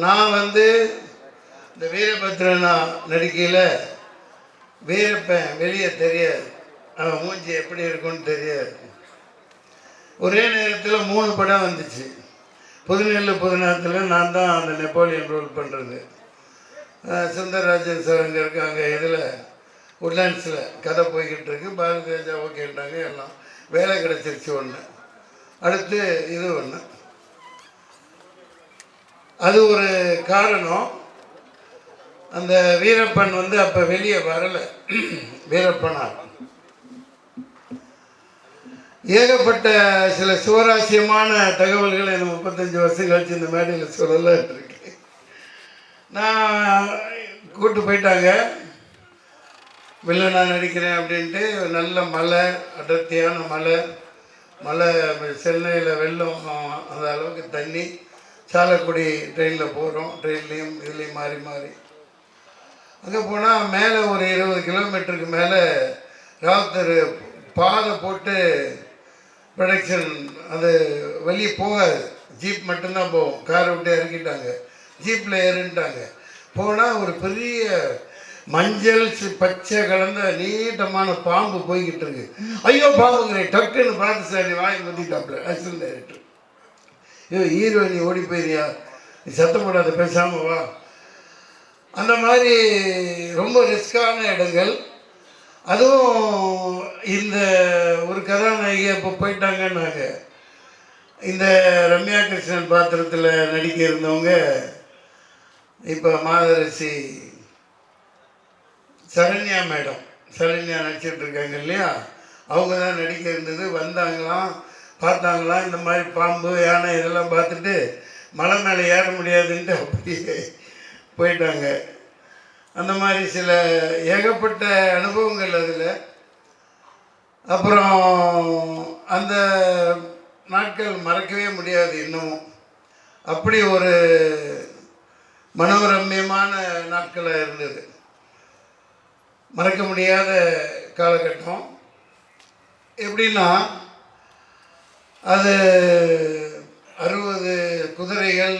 நான் இந்த வீரபத்ரனா நடிக்கையில் வீரப்பன் வெளியே தெரியாது, அவன் மூஞ்சி எப்படி இருக்குன்னு தெரியாது. ஒரே நேரத்தில் 3 படம் வந்துச்சு. புதுநெல்லு புதுநாத்தில் நான் தான் அந்த நெப்போலியன் ரோல் பண்ணுறது. சுந்தரராஜன் சார் அங்கே இருக்காங்க. இதில் உட்லாண்ட்ஸில் கதை போய்கிட்டு இருக்கு. பாரதி ராஜா ஓகேன்றாங்க. எல்லாம் வேலை கிடச்சிருச்சு. ஒன்று அடுத்து இது ஒன்று. அது ஒரு காரணம். அந்த வீரப்பன் அப்போ வெளியே வரலை. வீரப்பனார் ஏகப்பட்ட சில சுவராசியமான தகவல்களை இந்த 35 வருஷம் கழிச்சு இந்த மேடையில் சொல்லலாம் இருக்கு. நான் கூப்பிட்டு போயிட்டாங்க. வில்லனா நடிக்கிறேன் அப்படின்ட்டு. நல்ல மலை, அடர்த்தியான மலை சென்னையில் வெள்ளம், அந்த அளவுக்கு தண்ணி. சாலக்குடி ட்ரெயினில் போகிறோம். ட்ரெயின்லேயும் இதுலேயும் மாறி மாறி அங்கே போனால் மேலே ஒரு 20 கிலோமீட்டருக்கு மேலே ராவுத்தர் பாதை போட்டு ப்ரொடக்ஷன் அது வெளியே போகாது. ஜீப் மட்டும்தான் போகும். காரை விட்டு இறக்கிட்டாங்க. ஜீப்பில் ஏறிட்டாங்க. போனால் ஒரு பெரிய மஞ்சள் பச்சை கலந்த நீட்டமான பாம்பு போய்கிட்டு இருக்கு. ஐயோ பாம்புங்கிறேன். டக்குன்னு பார்த்து சார் வாங்கி வந்துட்டாப்புல ஆக்சிடென்ட் டைரக்டர். ஐயோ ஹீரோயினி ஓடி போயிரியா, நீ சத்தம் போடாத, பேசாமல் வா. அந்த மாதிரி ரொம்ப ரிஸ்கான இடங்கள். அதுவும் இந்த ஒரு கதாநாயகி இப்போ போயிட்டாங்கன்னாங்க. இந்த ரம்யா கிருஷ்ணன் பாத்திரத்தில் நடிக்க இருந்தவங்க இப்போ மாதரசி சரண்யா மேடம், சரண்யா நடிச்சிட்டு இருக்காங்க இல்லையா, அவங்க தான் நடிக்க இருந்தது. வந்தாங்களாம், பார்த்தாங்களாம் இந்த மாதிரி பாம்பு யானை இதெல்லாம் பார்த்துட்டு மலை மேலே ஏற முடியாதுன்ட்டு அப்படியே போயிட்டாங்க. அந்த மாதிரி சில ஏகப்பட்ட அனுபவங்கள் அதில். அப்புறம் அந்த நாட்கள் மறக்கவே முடியாது இன்னமும். அப்படி ஒரு மனோரம்யமான நாட்களாக இருந்தது. மறக்க முடியாத காலகட்டம். எப்படின்னா அது 60 குதிரைகள்,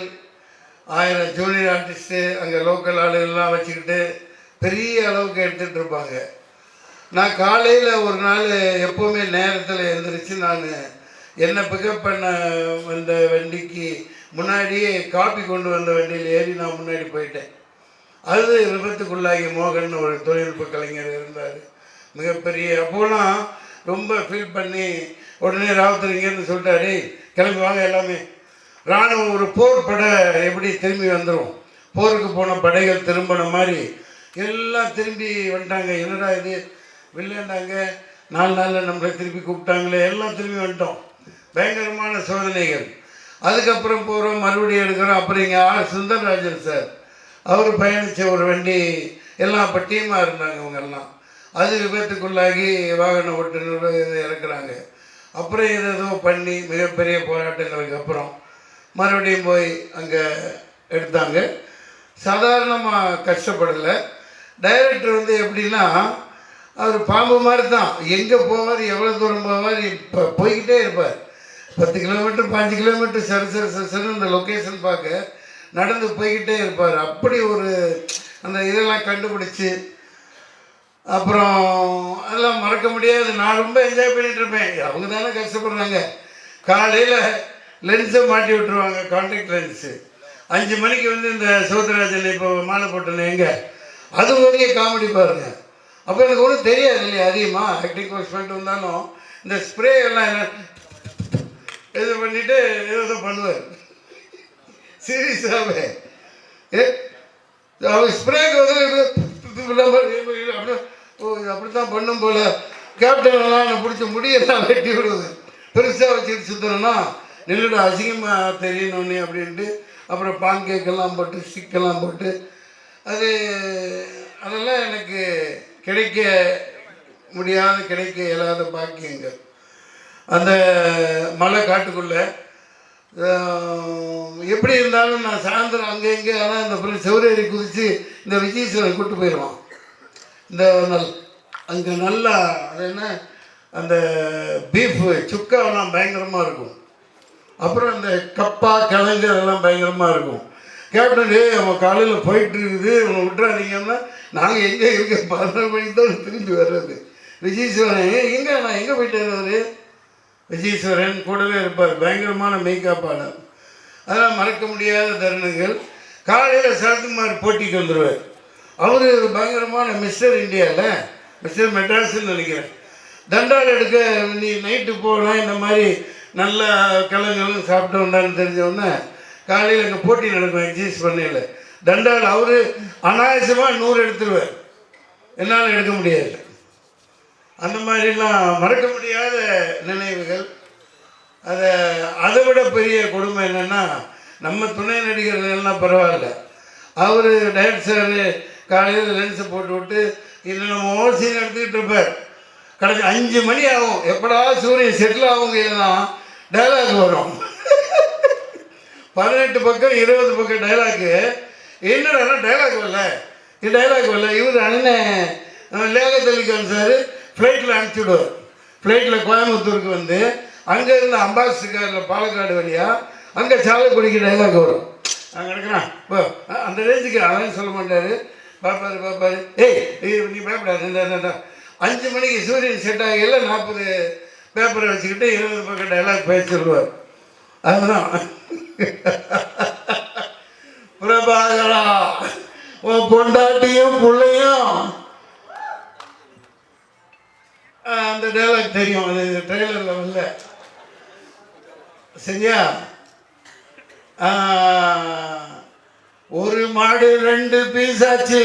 1000 ஜூனியர் ஆர்டிஸ்ட்டு, அங்கே லோக்கல் ஆளுகள்லாம் வச்சுக்கிட்டு பெரிய அளவுக்கு எடுத்துகிட்டு இருப்பாங்க. நான் காலையில் ஒரு நாள் எப்போவுமே நேரத்தில் எழுந்திரிச்சு நான் என்னை பிக்கப் பண்ண வந்த வண்டிக்கு முன்னாடியே காப்பி கொண்டு வந்த வண்டியில் ஏறி நான் முன்னாடி போயிட்டேன். அது விபத்துக்குள்ளாகி மோகன் ஒரு தொழில்நுட்ப கலைஞர் இருந்தார், மிகப்பெரிய. அப்போலாம் ரொம்ப ஃபீல் பண்ணி உடனே ராவுத்தர் இங்கேருந்து சொல்லிட்டாரு, கிளம்பி வாங்க எல்லாமே. இராணுவம் ஒரு போர் படை எப்படி திரும்பி வந்துடும், போருக்கு போன படைகள் திரும்பின மாதிரி எல்லாம் திரும்பி வந்துட்டாங்க. என்னடா இது வில்லைண்டாங்க, 4 நாளில் நம்மளை திருப்பி கூப்பிட்டாங்களே, எல்லாம் திரும்பி வந்துட்டோம். பயங்கரமான சோதனைகள். அதுக்கப்புறம் போகிறோம், மறுபடியும் எடுக்கிறோம். அப்புறம் இங்கே சுந்தரராஜன் சார் அவர் பயணித்த ஒரு வண்டி எல்லாம் அப்போ டீமாக இருந்தாங்க இவங்கெல்லாம். அது விபத்துக்குள்ளாகி வாகன ஓட்டுநர் இறக்குறாங்க. அப்புறம் ஏதோ பண்ணி மிகப்பெரிய போராட்டங்களுக்கு அப்புறம் மறுபடியும் போய் அங்கே எடுத்தாங்க. சாதாரணமாக கஷ்டப்படலை. டைரக்டர் எப்படின்னா அவர் பாம்பு மாதிரி தான். எங்கே போவார், எவ்வளோ தூரம் போவார், இப்போ போய்கிட்டே இருப்பார். 10 கிலோமீட்டர் 5 கிலோமீட்டர் சரி அந்த லொக்கேஷன் பார்க்க நடந்து போய்கிட்டே இருப்பார். அப்படி ஒரு அந்த இதெல்லாம் கண்டுபிடிச்சி அப்புறம் அதெல்லாம் மறக்க முடியாது. நான் ரொம்ப என்ஜாய் பண்ணிகிட்டு இருப்பேன். அவங்க தானே கஷ்டப்படுறாங்க. காலையில் லென்ஸை மாட்டி விட்டுருவாங்க, கான்டாக்ட் லென்ஸு. 5 மணிக்கு இந்த சௌந்தரராஜன் இப்போ மாலை போட்டேன்னு எங்கே அது வரைக்கும் காமெடி பாருங்க. அப்போ எனக்கு ஒன்றும் தெரியாது இல்லையா, அதிகமாக ஆக்டிங் கோர்ஸ் பண்ணிட்டு வந்தாலும் இந்த ஸ்ப்ரே எல்லாம் இது பண்ணிவிட்டு ஏதோ பண்ணுவார். சீரியஸாகவே அவர் ஸ்ப்ரேக்கு அப்படித்தான் பண்ணும் போல். கேப்டன்லாம் நான் பிடிச்ச முடியெல்லாம் வெட்டி விடுவது, பெருசாக வச்சுட்டு சுற்றணும்னா நின்றுட அசிங்கமாக தெரியணுன்னே அப்படின்ட்டு. அப்புறம் பான் கேக்கெல்லாம் போட்டு ஸ்டிக்கெல்லாம் போட்டு அதெல்லாம் எனக்கு கிடைக்க முடியாத, கிடைக்க இயலாத பாக்கியங்கள். அந்த மலை காட்டுக்குள்ளே எப்படி இருந்தாலும் நான் சாயந்தரம் அங்கே இங்கே ஆனால் இந்த செவரேறி குதித்து இந்த விஜயேஸ்வரன் கூப்பிட்டு போயிடுவான். இந்த அங்கே நல்லா அது என்ன அந்த பீஃபு சுக்காவெல்லாம் பயங்கரமாக இருக்கும். அப்புறம் அந்த கப்பா கிழங்கு அதெல்லாம் பயங்கரமாக இருக்கும். கேப்டன் அவன் காலையில் போயிட்டு இருக்குது அவனை விட்டுறாதீங்கன்னா நாங்கள் எங்கே இருக்க 11 மணிக்கு தான் திரும்பி வர்றது. விஜயீஸ்வரன் எங்கே நான் எங்கே போயிட்டு வர்றது? விஜயீஸ்வரன் கூடவே இருப்பார், பயங்கரமான மேக்கப்பாளர். அதெல்லாம் மறக்க முடியாத தருணங்கள். காலையில் சரத்குமார் போட்டிக்கு வந்துடுவார். அவர் பயங்கரமான மிஸ்டர் இந்தியாவில், மிஸ்டர் மெட்ராஸ்ன்னு நினைக்கிறேன். தண்டால் எடுக்க நீ நைட்டு போகலாம், இந்த மாதிரி நல்ல கிழங்குகளும் சாப்பிட்டோம்டான்னு தெரிஞ்சவொடனே காலையில் அங்கே போட்டி நடக்கும் எக்ஸைஸ் பண்ணையில். தண்டால் அவர் அனாயசமாக 100 எடுத்துருவார், என்னால் எடுக்க முடியாது. அந்த மாதிரிலாம் மறக்க முடியாத நினைவுகள். அதை விட பெரிய கொடுமை என்னென்னா, நம்ம துணை நடிகர்கள்லாம் பரவாயில்ல, அவர் டைரக்டர் காலையில் லென்ஸை போட்டு விட்டு என்னென்னமோ சீன் எடுத்துக்கிட்டு இருப்பார். கடைசி 5 மணி ஆகும், எப்படா சூரியன் செட்டில் ஆகுங்க எல்லாம் டைலாக் வரும். 18 பக்கம் 20 பக்கம் டைலாக்கு. என்னடா டைலாக் வரல, இது டைலாக் வரல. இவர் அண்ணன் லேகத் அலிகான் சார் ஃப்ளைட்டில் அனுப்பிச்சுடுவார். ஃப்ளைட்டில் கோயம்புத்தூருக்கு வந்து அங்கே இருந்து அம்பாசிடரில் பாலக்காடு வழியாக அங்கே சாலைக்குடிக்கு டைலாக் வரும். அங்கே எடுக்கிறான் இப்போ அந்த ரேஞ்சுக்கு அவன் சொல்ல மாட்டார். பாப்பாரு ஏய் நீ பயப்படாது, இந்த 5 மணிக்கு சூரியன் செட் ஆகல 40 பேப்பரை வச்சுக்கிட்டு 20 பக்கம் டைலாக் பேசிடுவார். அதுதான் பிரபாகரா உன் பொண்டாட்டியும் பிள்ளையும். அந்த டைலாக் தெரியும், அது ட்ரெய்லரில் வரல சரியா. ஒரு மாடு 2 பீஸ் ஆச்சு,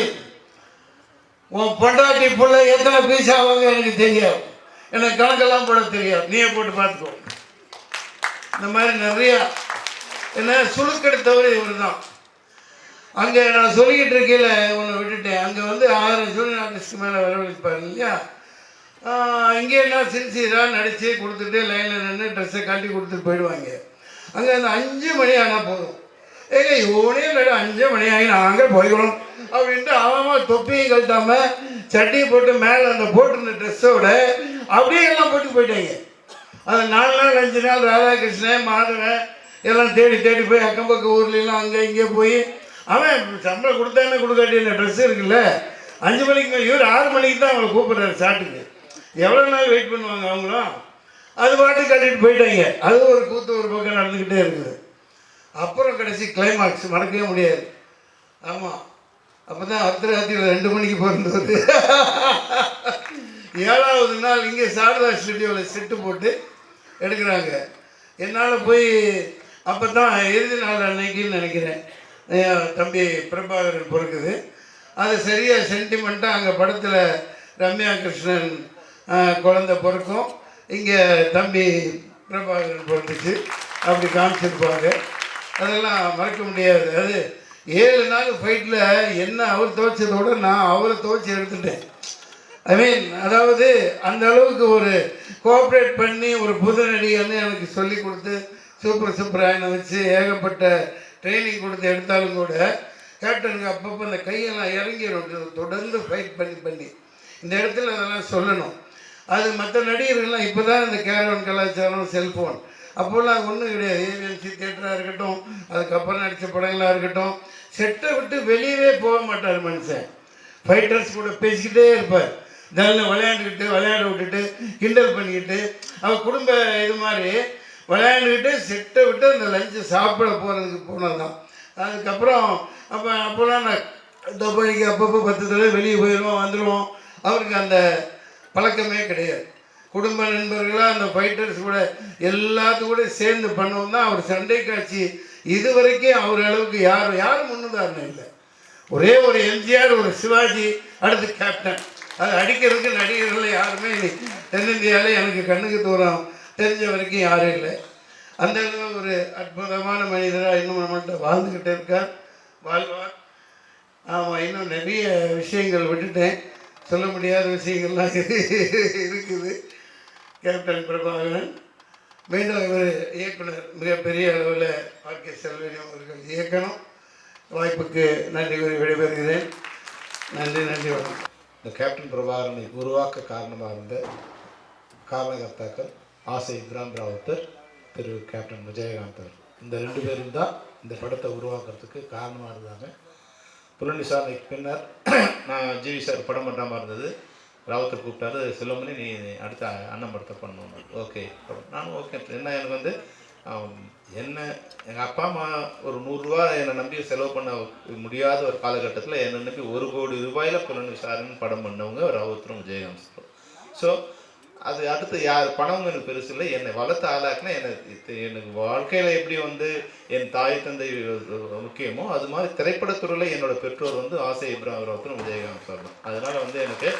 உன் பொண்டாட்டி பிள்ளை எத்தனை பீஸ் ஆவாங்க எனக்கு தெரியாது, எனக்கு கணக்கெல்லாம் போட தெரியாது, நீயே போட்டு பார்த்துக்கோ. இந்த மாதிரி நிறையா என்ன சுழுக்கெடுத்தவர் இவர் தான். அங்கே நான் சொல்லிக்கிட்டு இருக்கையில் ஒன்று விட்டுட்டேன். அங்கே வந்து 1000 ஜூனியர் ஆர்டிஸ்ட்க்கு மேலே வரவழைப்பார் இல்லையா. இங்கே என்ன சின்சியராக நடித்து கொடுத்துட்டு லைனில் நின்று ட்ரெஸ்ஸை காட்டி கொடுத்துட்டு போயிடுவாங்க. அங்கே அந்த 5 மணி ஆனால் போதும், ஏங்க இவனே இல்லைடா 5 மணி ஆகி நாங்கள் போய்க்கணும் அப்படின்ட்டு அவன் தொப்பியும் கழட்டாமல் சட்டியை போட்டு மேலே அந்த போட்டிருந்த ட்ரெஸ்ஸோட அப்படியே எல்லாம் போட்டு போயிட்டாங்க. அது 4 நாள் 5 நாள் ராதாகிருஷ்ணன் மாதவன் எல்லாம் தேடி தேடி போய் அக்கம் பக்கம் ஊர்லாம் அங்கே இங்கே போய் அவன் சம்பளம் கொடுத்தானே கொடுக்காட்டி இந்த ட்ரெஸ்ஸு இருக்குல்ல 5 மணிக்கு இவர் 6 மணிக்கு தான் அவங்களை கூப்பிட்றாரு ஷாட்டுக்கு. எவ்வளோ நாள் வெயிட் பண்ணுவாங்க அவங்களும். அது பாட்டு கட்டிட்டு போயிட்டாங்க. அது ஒரு கூத்து ஒரு பக்கம் நடந்துக்கிட்டே இருக்குது. அப்புறம் கடைசி கிளைமாக்ஸ் மறக்கவே முடியாது. ஆமாம், அப்போ தான் அர்த்தராத்திரியில் 2 மணிக்கு பிறந்தது. 7வது நாள் இங்கே சாரதா ஸ்டுடியோவில் செட்டு போட்டு எடுக்கிறாங்க. என்னால் போய் அப்போ தான் இறுதி நாள் அன்னைக்குன்னு நினைக்கிறேன் தம்பி பிரபாகரன் பிறக்குது. அது சரியாக சென்டிமெண்ட்டாக அங்கே படத்தில் ரம்யா கிருஷ்ணன் குழந்தை பிறக்கும், இங்கே தம்பி பிரபாகரன் பிறந்துச்சு, அப்படி காமிச்சிருப்பாங்க. அதெல்லாம் மறக்க முடியாது. அது 7 நாள் ஃபைட்டில் என்ன அவர் துவைச்சதோடு நான் அவரை துவைச்சி எடுத்துட்டேன். ஐ மீன் அதாவது அந்த அளவுக்கு ஒரு கோஆப்ரேட் பண்ணி ஒரு புது நடிகர்னு எனக்கு சொல்லி கொடுத்து சூப்பராயனை வச்சு ஏகப்பட்ட ட்ரைனிங் கொடுத்து எடுத்தாலும் கூட கேப்டனுக்கு அப்பப்போ அந்த கையெல்லாம் இறங்கிடும் தொடர்ந்து ஃபைட் பண்ணி இந்த இடத்துல அதெல்லாம் சொல்லணும். அது மற்ற நடிகர்கள்லாம் இப்போ தான் இந்த கேரவன் கலாச்சாரம் செல்ஃபோன், அப்போல்லாம் ஒன்றும் கிடையாது. ஏவிஎம்சி தியேட்டராக இருக்கட்டும், அதுக்கப்புறம் நடித்த படங்களாக இருக்கட்டும், செட்டை விட்டு வெளியவே போக மாட்டார் மனுஷன். ஃபைட்டர்ஸ் கூட பேசிக்கிட்டே இருப்பார், ஜல்லில் விளையாட விட்டுட்டு கிண்டல் பண்ணிக்கிட்டு அவர் குடும்ப இது மாதிரி விளையாண்டுக்கிட்டு செட்டை விட்டு அந்த லஞ்சு சாப்பிட போகிறதுக்கு போனது தான். அதுக்கப்புறம் அப்போல்லாம் நான் தப்பாடிக்கு அப்பப்போ 10 தடவை வெளியே போயிடுவோம் வந்துடுவோம். அவருக்கு அந்த பழக்கமே கிடையாது. குடும்ப நண்பர்களாக அந்த ஃபைட்டர்ஸ் கூட எல்லாத்து கூட சேர்ந்து பண்ணவும் தான் அவர் சண்டை காட்சி இது வரைக்கும் அவர் அளவுக்கு யாரும் முன்னுதாரணம் இல்லை. ஒரே ஒரு எம்ஜிஆர், ஒரு சிவாஜி, அடுத்து கேப்டன். அது அடிக்கிறதுக்கு நடிகர்கள் யாருமே தென்னிந்தியாவில் எனக்கு கண்ணுக்கு தூரம் தெரிஞ்ச வரைக்கும் யாரும் இல்லை. அந்த ஒரு அற்புதமான மனிதராக இன்னும் நம்மள்கிட்ட வாழ்ந்துக்கிட்டே இருக்கார், வாழ்வார். ஆமாம், இன்னும் நிறைய விஷயங்கள் விட்டுட்டேன், சொல்ல முடியாத விஷயங்கள்லாம் இருக்குது. கேப்டன் பிரபாகரன் மீண்டும் இவர் இயக்குனர் மிகப்பெரிய அளவில் ஆர்கே செல்வம் அவர்கள் இயக்கணும். வாய்ப்புக்கு நன்றி கூறி விடைபெறுகிறேன். நன்றி வணக்கம். இந்த கேப்டன் பிரபாகரனை உருவாக்க காரணமாக இருந்த காரணகர்த்தாக்கள் ஆசை இப்ராம் ராவுத்தர், திரு கேப்டன் விஜயகாந்த் அவர்கள். இந்த 2 பேரும் தான் இந்த படத்தை உருவாக்குறதுக்கு காரணமாக இருந்தாங்க. புலன் விசாரணைக்கு பின்னர் நான் ஜிவி சார் படம் பண்ணுற மாதிரி இருந்தது. ராவத்தர் கூப்பிட்டாரு, செல்வமணி நீ அடுத்த அண்ணன் படத்தை பண்ணணும். ஓகே நானும் ஓகே. என்ன எனக்கு வந்து என்ன எங்கள் அப்பா அம்மா ஒரு 100 ரூபா என்னை நம்பி செலவு பண்ண முடியாத ஒரு காலகட்டத்தில் என்னை நம்பி 1 கோடி ரூபாயில் புலன் விசாரணை படம் பண்ணவங்க ராவத்தரும் விஜயகாந்த் சார். ஸோ அது அடுத்து யார் பணம் எனக்கு பெருசு இல்லை, என்னை வளர்த்த ஆளாக்குனா எனக்கு வாழ்க்கையில் எப்படி வந்து என் தாய் தந்தை முக்கியமோ அது மாதிரி திரைப்படத்துறையில் என்னோட பெற்றோர் வந்து ஆசை இப்ராஹிம் ராவத்தரும் விஜயகாந்த் சார் தான். அதனால் வந்து எனக்கு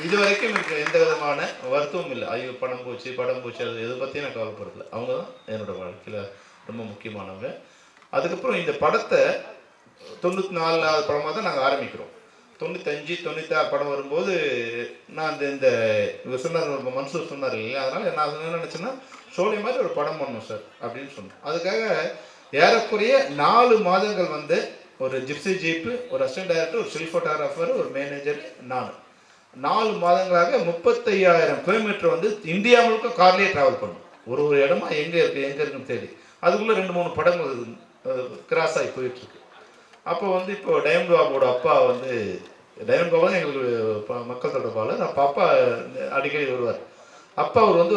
இது வரைக்கும் எனக்கு எந்த விதமான வருத்தமும் இல்லை. ஐயோ படம் போச்சு அது எதை பற்றியும் நான் கவலைப்படல. அவங்க தான் என்னோடய வாழ்க்கையில் ரொம்ப முக்கியமானவங்க. அதுக்கப்புறம் இந்த படத்தை 94வது படமாக தான் நாங்கள் ஆரம்பிக்கிறோம். 95, 96 படம் வரும்போது நான் இந்த இவர் சொன்னார், மன்சூர் சொன்னார் இல்லையா, அதனால் நான் என்ன நினச்சேன்னா ஷோலி மாதிரி ஒரு படம் பண்ணணும் சார் அப்படின்னு சொன்னோம். அதுக்காக ஏறக்குறைய 4 மாதங்கள் வந்து ஒரு ஜிப்சி ஜீப்பு, ஒரு அசிஸ்டன்ட் டைரக்டர், ஒரு ஸ்டில் ஃபோட்டோகிராஃபர், ஒரு மேனேஜர், நான் 4 மாதங்களாக 35,000 கிலோமீட்டர் வந்து இந்தியா முழுக்க கார்லேயே ட்ராவல் பண்ணும். ஒரு இடமா எங்கே இருக்குன்னு தேடி அதுக்குள்ளே 2-3 படங்கள் கிராஸ் ஆகி போயிட்டுருக்கு. அப்போ வந்து இப்போ டைமண்ட் பாபுவோட அப்பா வந்து டைமண்ட் பாபா தான் எங்களுக்கு மக்கள் தொடர்பாளர். அப்பா அடிக்கடி வருவார். அப்பா அவர் வந்து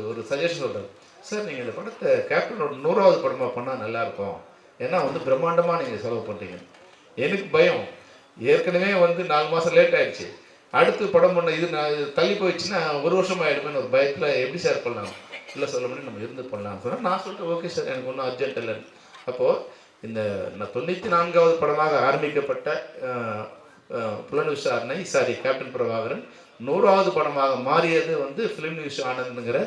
ஒரு சஜஷன் சொல்கிறார், சார் நீங்கள் இந்த படத்தை கேப்டனோட 100வது படமாக பண்ணால் நல்லாயிருக்கும், ஏன்னா வந்து பிரம்மாண்டமாக நீங்கள் செலவு பண்ணுறீங்க. எனக்கு பயம், ஏற்கனவே வந்து 4 மாதம் லேட் ஆகிடுச்சு, அடுத்து படம் பண்ண இது நான் தள்ளி போயிடுச்சுன்னா 1 வருஷம் ஆகிடுமேன்னு ஒரு பயத்தில் எப்படி சார் பண்ணலாம், இல்லை சொல்ல முடியும் நம்ம இருந்து பண்ணலாம்னு சொன்னால் நான் சொல்லிட்டு ஓகே சார் எனக்கு ஒன்றும் அர்ஜென்ட் இல்லைன்னு. அப்போது இந்த 94வது படமாக ஆரம்பிக்கப்பட்ட புலன் விசாரணை கேப்டன் பிரபாகரன் 100வது படமாக மாறியது வந்து ஃபிலிம் நியூஸ் ஆனந்துங்கிற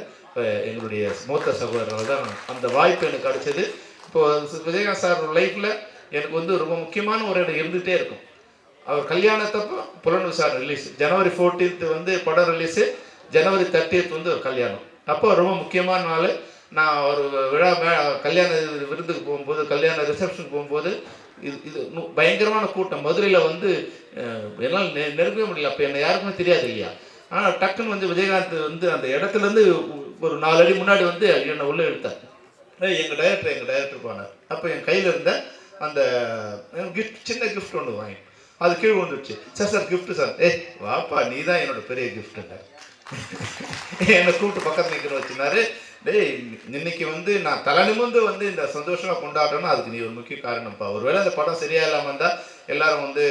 எங்களுடைய மூத்த சகோதரர்கள் தான். அந்த வாய்ப்பு எனக்கு கிடைச்சது. இப்போது விஜயகாந்த் சார் லைஃப்பில் எனக்கு வந்து ரொம்ப முக்கியமான ஒரு இடம் இருந்துகிட்டே இருக்கும். அவர் கல்யாணத்தப்போ புலன் விசாரணை ரிலீஸ், ஜனவரி 14th வந்து படம் ரிலீஸு, ஜனவரி 30th வந்து ஒரு கல்யாணம். அப்போ ரொம்ப முக்கியமான நாள். நான் ஒரு விழா கல்யாண விருந்துக்கு போகும்போது, கல்யாண ரிசப்ஷனுக்கு போகும்போது இது பயங்கரமான கூட்டம். மதுரையில் வந்து என்னால் நெருங்கவே முடியல. அப்போ என்னை யாருக்குமே தெரியாது இல்லையா. ஆனால் டக்குன்னு வந்து விஜயகாந்த் வந்து அந்த இடத்துலேருந்து ஒரு 4 அடி முன்னாடி வந்து என்னை உள்ளே எடுத்தார். எங்கள் டைரக்டர் போனார். அப்போ என் கையில் இருந்த அந்த கிஃப்ட், சின்ன கிஃப்ட் ஒன்று வாங்கி அது கீழே வந்துடுச்சு. Sir gift sir. வாப்பா நீ தான் என்னோட பெரிய கிஃப்ட்டுன்னார். என்னை கூப்பிட்டு பக்கத்தில் நிற்கிற வச்சுனாரு. இன்னைக்கு வந்து நான் தலை நிமிர்ந்து வந்து இந்த சந்தோஷமாக கொண்டாடுறேன்னா அதுக்கு நீ ஒரு முக்கிய காரணம்ப்பா. ஒருவேளை அந்த படம் சரியாக இல்லாமல் இருந்தால் எல்லாரும் வந்து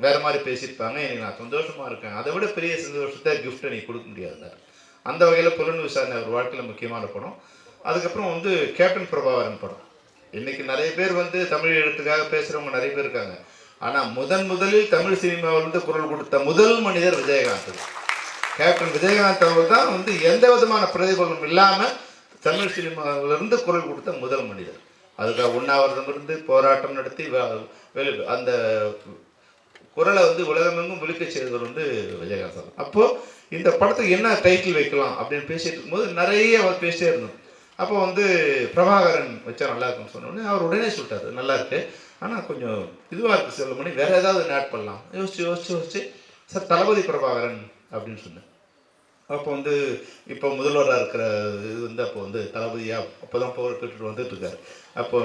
வேறு மாதிரி பேசியிருப்பாங்க. இன்னைக்கு நான் சந்தோஷமாக இருக்கேன், அதை விட பெரிய சந்தோஷத்தை கிஃப்ட்டை நீ கொடுக்க முடியாதுன்னார். அந்த வகையில் புலன் விசாரணை ஒரு வாழ்க்கையில் முக்கியமான படம். அதுக்கப்புறம் வந்து கேப்டன் பிரபாகரன் படம். இன்றைக்கி நிறைய பேர் வந்து தமிழ் எழுத்துக்காக பேசுகிறவங்க நிறைய பேர் இருக்காங்க. ஆனால் முதலில் தமிழ் சினிமாவிலிருந்து குரல் கொடுத்த முதல் மனிதர் விஜயகாந்த். கேப்டன் விஜயகாந்த் அவர் தான் வந்து எந்த விதமான பிரதிபலனும் இல்லாமல் தமிழ் சினிமாவிலிருந்து குரல் கொடுத்த முதல் மனிதர். அதுக்காக உண்ணாவிரதமிருந்து போராட்டம் நடத்தி அந்த குரலை வந்து உலகமெங்கும் விழிக்க செய்தவர் வந்து விஜயகாந்த் சார். அப்போது இந்த படத்துக்கு என்ன டைட்டில் வைக்கலாம் அப்படின்னு பேசிட்டு இருக்கும்போது நிறைய அவர் பேசிட்டே இருந்தோம். அப்போ வந்து பிரபாகரன் வச்சா நல்லா இருக்குன்னு சொன்னோடனே அவர் உடனே சொல்லிட்டார், நல்லா இருக்கு, ஆனால் கொஞ்சம் இதுவாக இருக்குது செல்வமணி, வேறு ஏதாவது ஆட் பண்ணலாம். யோசிச்சு சார் தளபதி பிரபாகரன் அப்படின்னு சொன்னேன். அப்போ வந்து இப்போ முதல்வராக இருக்கிற இது வந்து அப்போ வந்து தளபதியாக அப்போ தான் பவர் பெற்றுட்டு வந்துட்டுருக்காரு. அப்போ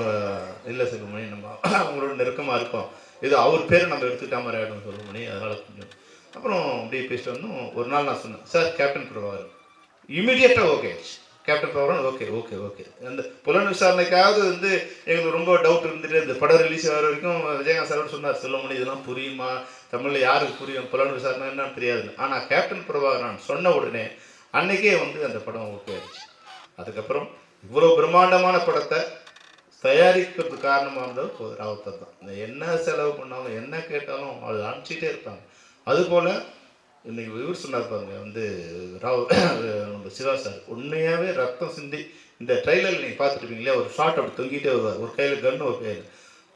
இல்லை செல்வமணி, நம்ம அவங்களோட நெருக்கமாக இருக்கோம், இது அவர் பேரை நம்ம எடுத்துக்கிட்ட மாதிரி ஆகிடும் செல்வமணி, அதனால் கொஞ்சம். அப்புறம் அப்படியே பேசிட்டு வந்தோம். ஒரு நாள் நான் சொன்னேன், சார் கேப்டன் பிரபாகரன். இமீடியட்டாக ஓகே ஆயிடுச்சு. Captain Prabhakaran okay. அந்த புலன் விசாரணைக்காவது வந்து எங்களுக்கு ரொம்ப டவுட் இருந்துட்டு இந்த படம் ரிலீஸ் ஆகிற வரைக்கும் விஜயகாந்த் சார் சொன்னார், செல்வமணி இதெல்லாம் புரியுமா, தமிழில் யாருக்கு புரியும், புலன் விசாரணை என்னன்னு தெரியாதுன்னு. ஆனால் கேப்டன் பிரபாகரன் சொன்ன உடனே அன்னைக்கே வந்து அந்த படம் ஓகே ஆயிடுச்சு. அதுக்கப்புறம் இவ்வளோ பிரம்மாண்டமான படத்தை தயாரிக்கிறதுக்கு காரணமாக இருந்தவர் ராவத்தர் தான். என்ன செலவு பண்ணாலும் என்ன கேட்டாலும் அது அனுப்பிச்சிட்டே இருப்பாங்க. அதுபோல் இன்றைக்கி இவர் சொன்னார் பாருங்க, வந்து நம்ம சிவா சார் உண்மையாகவே ரத்தம் சிந்தி இந்த ட்ரெய்லரில் நீங்கள் பார்த்துருப்பீங்களே, ஒரு ஷார்ட் அப்படி தொங்கிட்டே வருவார், ஒரு கையில் கன்று ஒரு கையில்,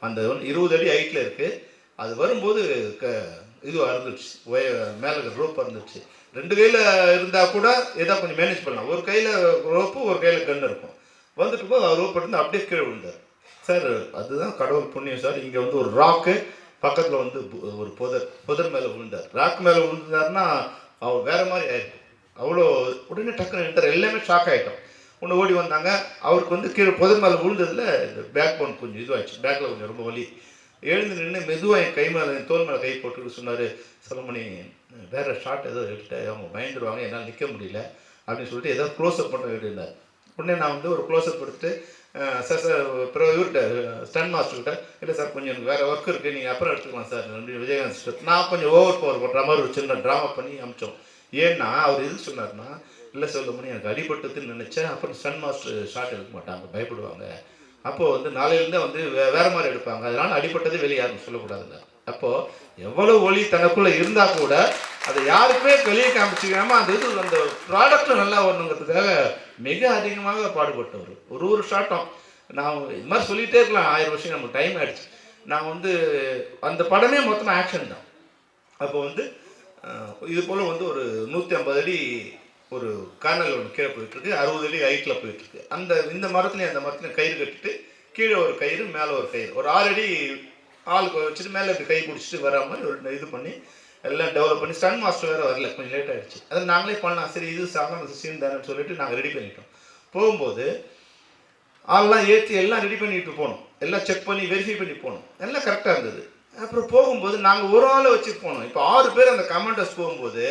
அந்த 20 அடி ஹைட்டில் இருக்குது. அது வரும்போது இதுவாக இருந்துச்சு, மேலே ரோப் இருந்துச்சு. 2 கையில் இருந்தால் கூட ஏதாவது கொஞ்சம் மேனேஜ் பண்ணலாம். ஒரு கையில் ரோப்பு ஒரு கையில் கன்று இருக்கும். வந்துட்டு போது அவர் ரோப் எடுத்து அப்படியே கீழே விழுந்தார். சார் அதுதான் கடவுள் புண்ணியம் சார். இங்கே வந்து ஒரு ராக்கு பக்கத்தில் வந்து ஒரு புதர் மேலே விழுந்தார். ராக் மேலே விழுந்தாருன்னா அவர் வேறு மாதிரி ஆகிடும். அவ்வளோ உடனே டக்குன்னு எல்லாமே ஷாக் ஆகிட்டோம். ஒன்று ஓடி வந்தாங்க. அவருக்கு வந்து கீழே புதர் மேலே விழுந்ததில் இந்த பேக் போன் கொஞ்சம் இதுவாகிடுச்சு, பேக்கில் கொஞ்சம் ரொம்ப வலி. எழுந்து நின்று மெதுவாக என் கை மேலே என் தோல் மேலே கை போட்டுட்டு சொன்னார், செல்வமணி வேறு ஷாட் ஏதோ எடுத்து அவங்க பயந்துருவாங்க, என்னால் நிற்க முடியல அப்படின்னு சொல்லிட்டு ஏதோ க்ளோஸ்அப் பண்ண இருந்தார். உடனே நான் வந்து ஒரு க்ளோஸ்அப் எடுத்துட்டு சார் அப்புறம் இவர்கிட்ட ஸ்டன் மாஸ்டர்கிட்ட, இல்லை சார் கொஞ்சம் எனக்கு வேறு ஒர்க் இருக்குது, நீங்கள் அப்புறம் எடுத்துக்கலாம் சார் விஜயகாந்த் சார். நான் கொஞ்சம் ஓவர் பவர் பண்ணுற மாதிரி ஒரு சின்ன ட்ராமா பண்ணி அமிச்சோம். ஏன்னா அவர் எதுக்கு சொன்னார்னா, இல்லை செல்வமணி எனக்கு அடிபட்டதுன்னு நினச்சேன், அப்புறம் ஸ்டன் மாஸ்டர் ஷாட் எடுக்க மாட்டாங்க, பயப்படுவாங்க, அப்போது வந்து நாளையிலேருந்தே வந்து வேறு மாதிரி எடுப்பாங்க, அதனால் அடிபட்டது வெளியே யாரும் சொல்லக்கூடாதுங்க. அப்போது எவ்வளோ ஒளி தனக்குள்ளே இருந்தால் கூட அதை யாருக்குமே வெளியே காமிச்சிக்காம அந்த அந்த ப்ராடக்ட்டும் நல்லா வரணுங்கிறதுக்காக மிக அதிகமாக பாடுபட்டவர். ஒரு ஷாட்டும் நான் இது மாதிரி சொல்லிகிட்டே இருக்கலாம், 1000 வருஷம் நமக்கு டைம் ஆகிடுச்சு. நான் வந்து அந்த படமே மொத்தமாக ஆக்ஷன் தான். அப்போ வந்து இது போல் வந்து ஒரு 150 அடி ஒரு கார்னல் ஒன்று கீழே போயிட்டுருக்கு, 60 அடி ஹைட்டில் போயிட்டுருக்கு. இந்த மரத்துலையும் அந்த மரத்துலையும் கயிறு கட்டிட்டு கீழே ஒரு கயிறு மேலே ஒரு கயிறு, ஒரு 6 அடி ஆளுக்கு வச்சுட்டு மேலே இப்படி கை பிடிச்சிட்டு வர மாதிரி ஒரு இது பண்ணி எல்லாம் டெவலப் பண்ணி, ஸ்டன் மாஸ்டர் வேறு வரல, கொஞ்சம் லேட் ஆகிடுச்சு. அதை நாங்களே பண்ணலாம், சரி இது சாதாரண சீன் தானேன்னு சொல்லிட்டு நாங்கள் ரெடி பண்ணிட்டோம். போகும்போது ஆள்லாம் ஏற்றி எல்லாம் ரெடி பண்ணிட்டு போனோம், எல்லாம் செக் பண்ணி வெரிஃபை பண்ணி போனோம், எல்லாம் கரெக்டாக இருந்தது. அப்புறம் போகும்போது நாங்கள் ஒரு ஆளை வச்சு போனோம். இப்போ 6 பேர் அந்த கமாண்டர்ஸ் போகும்போது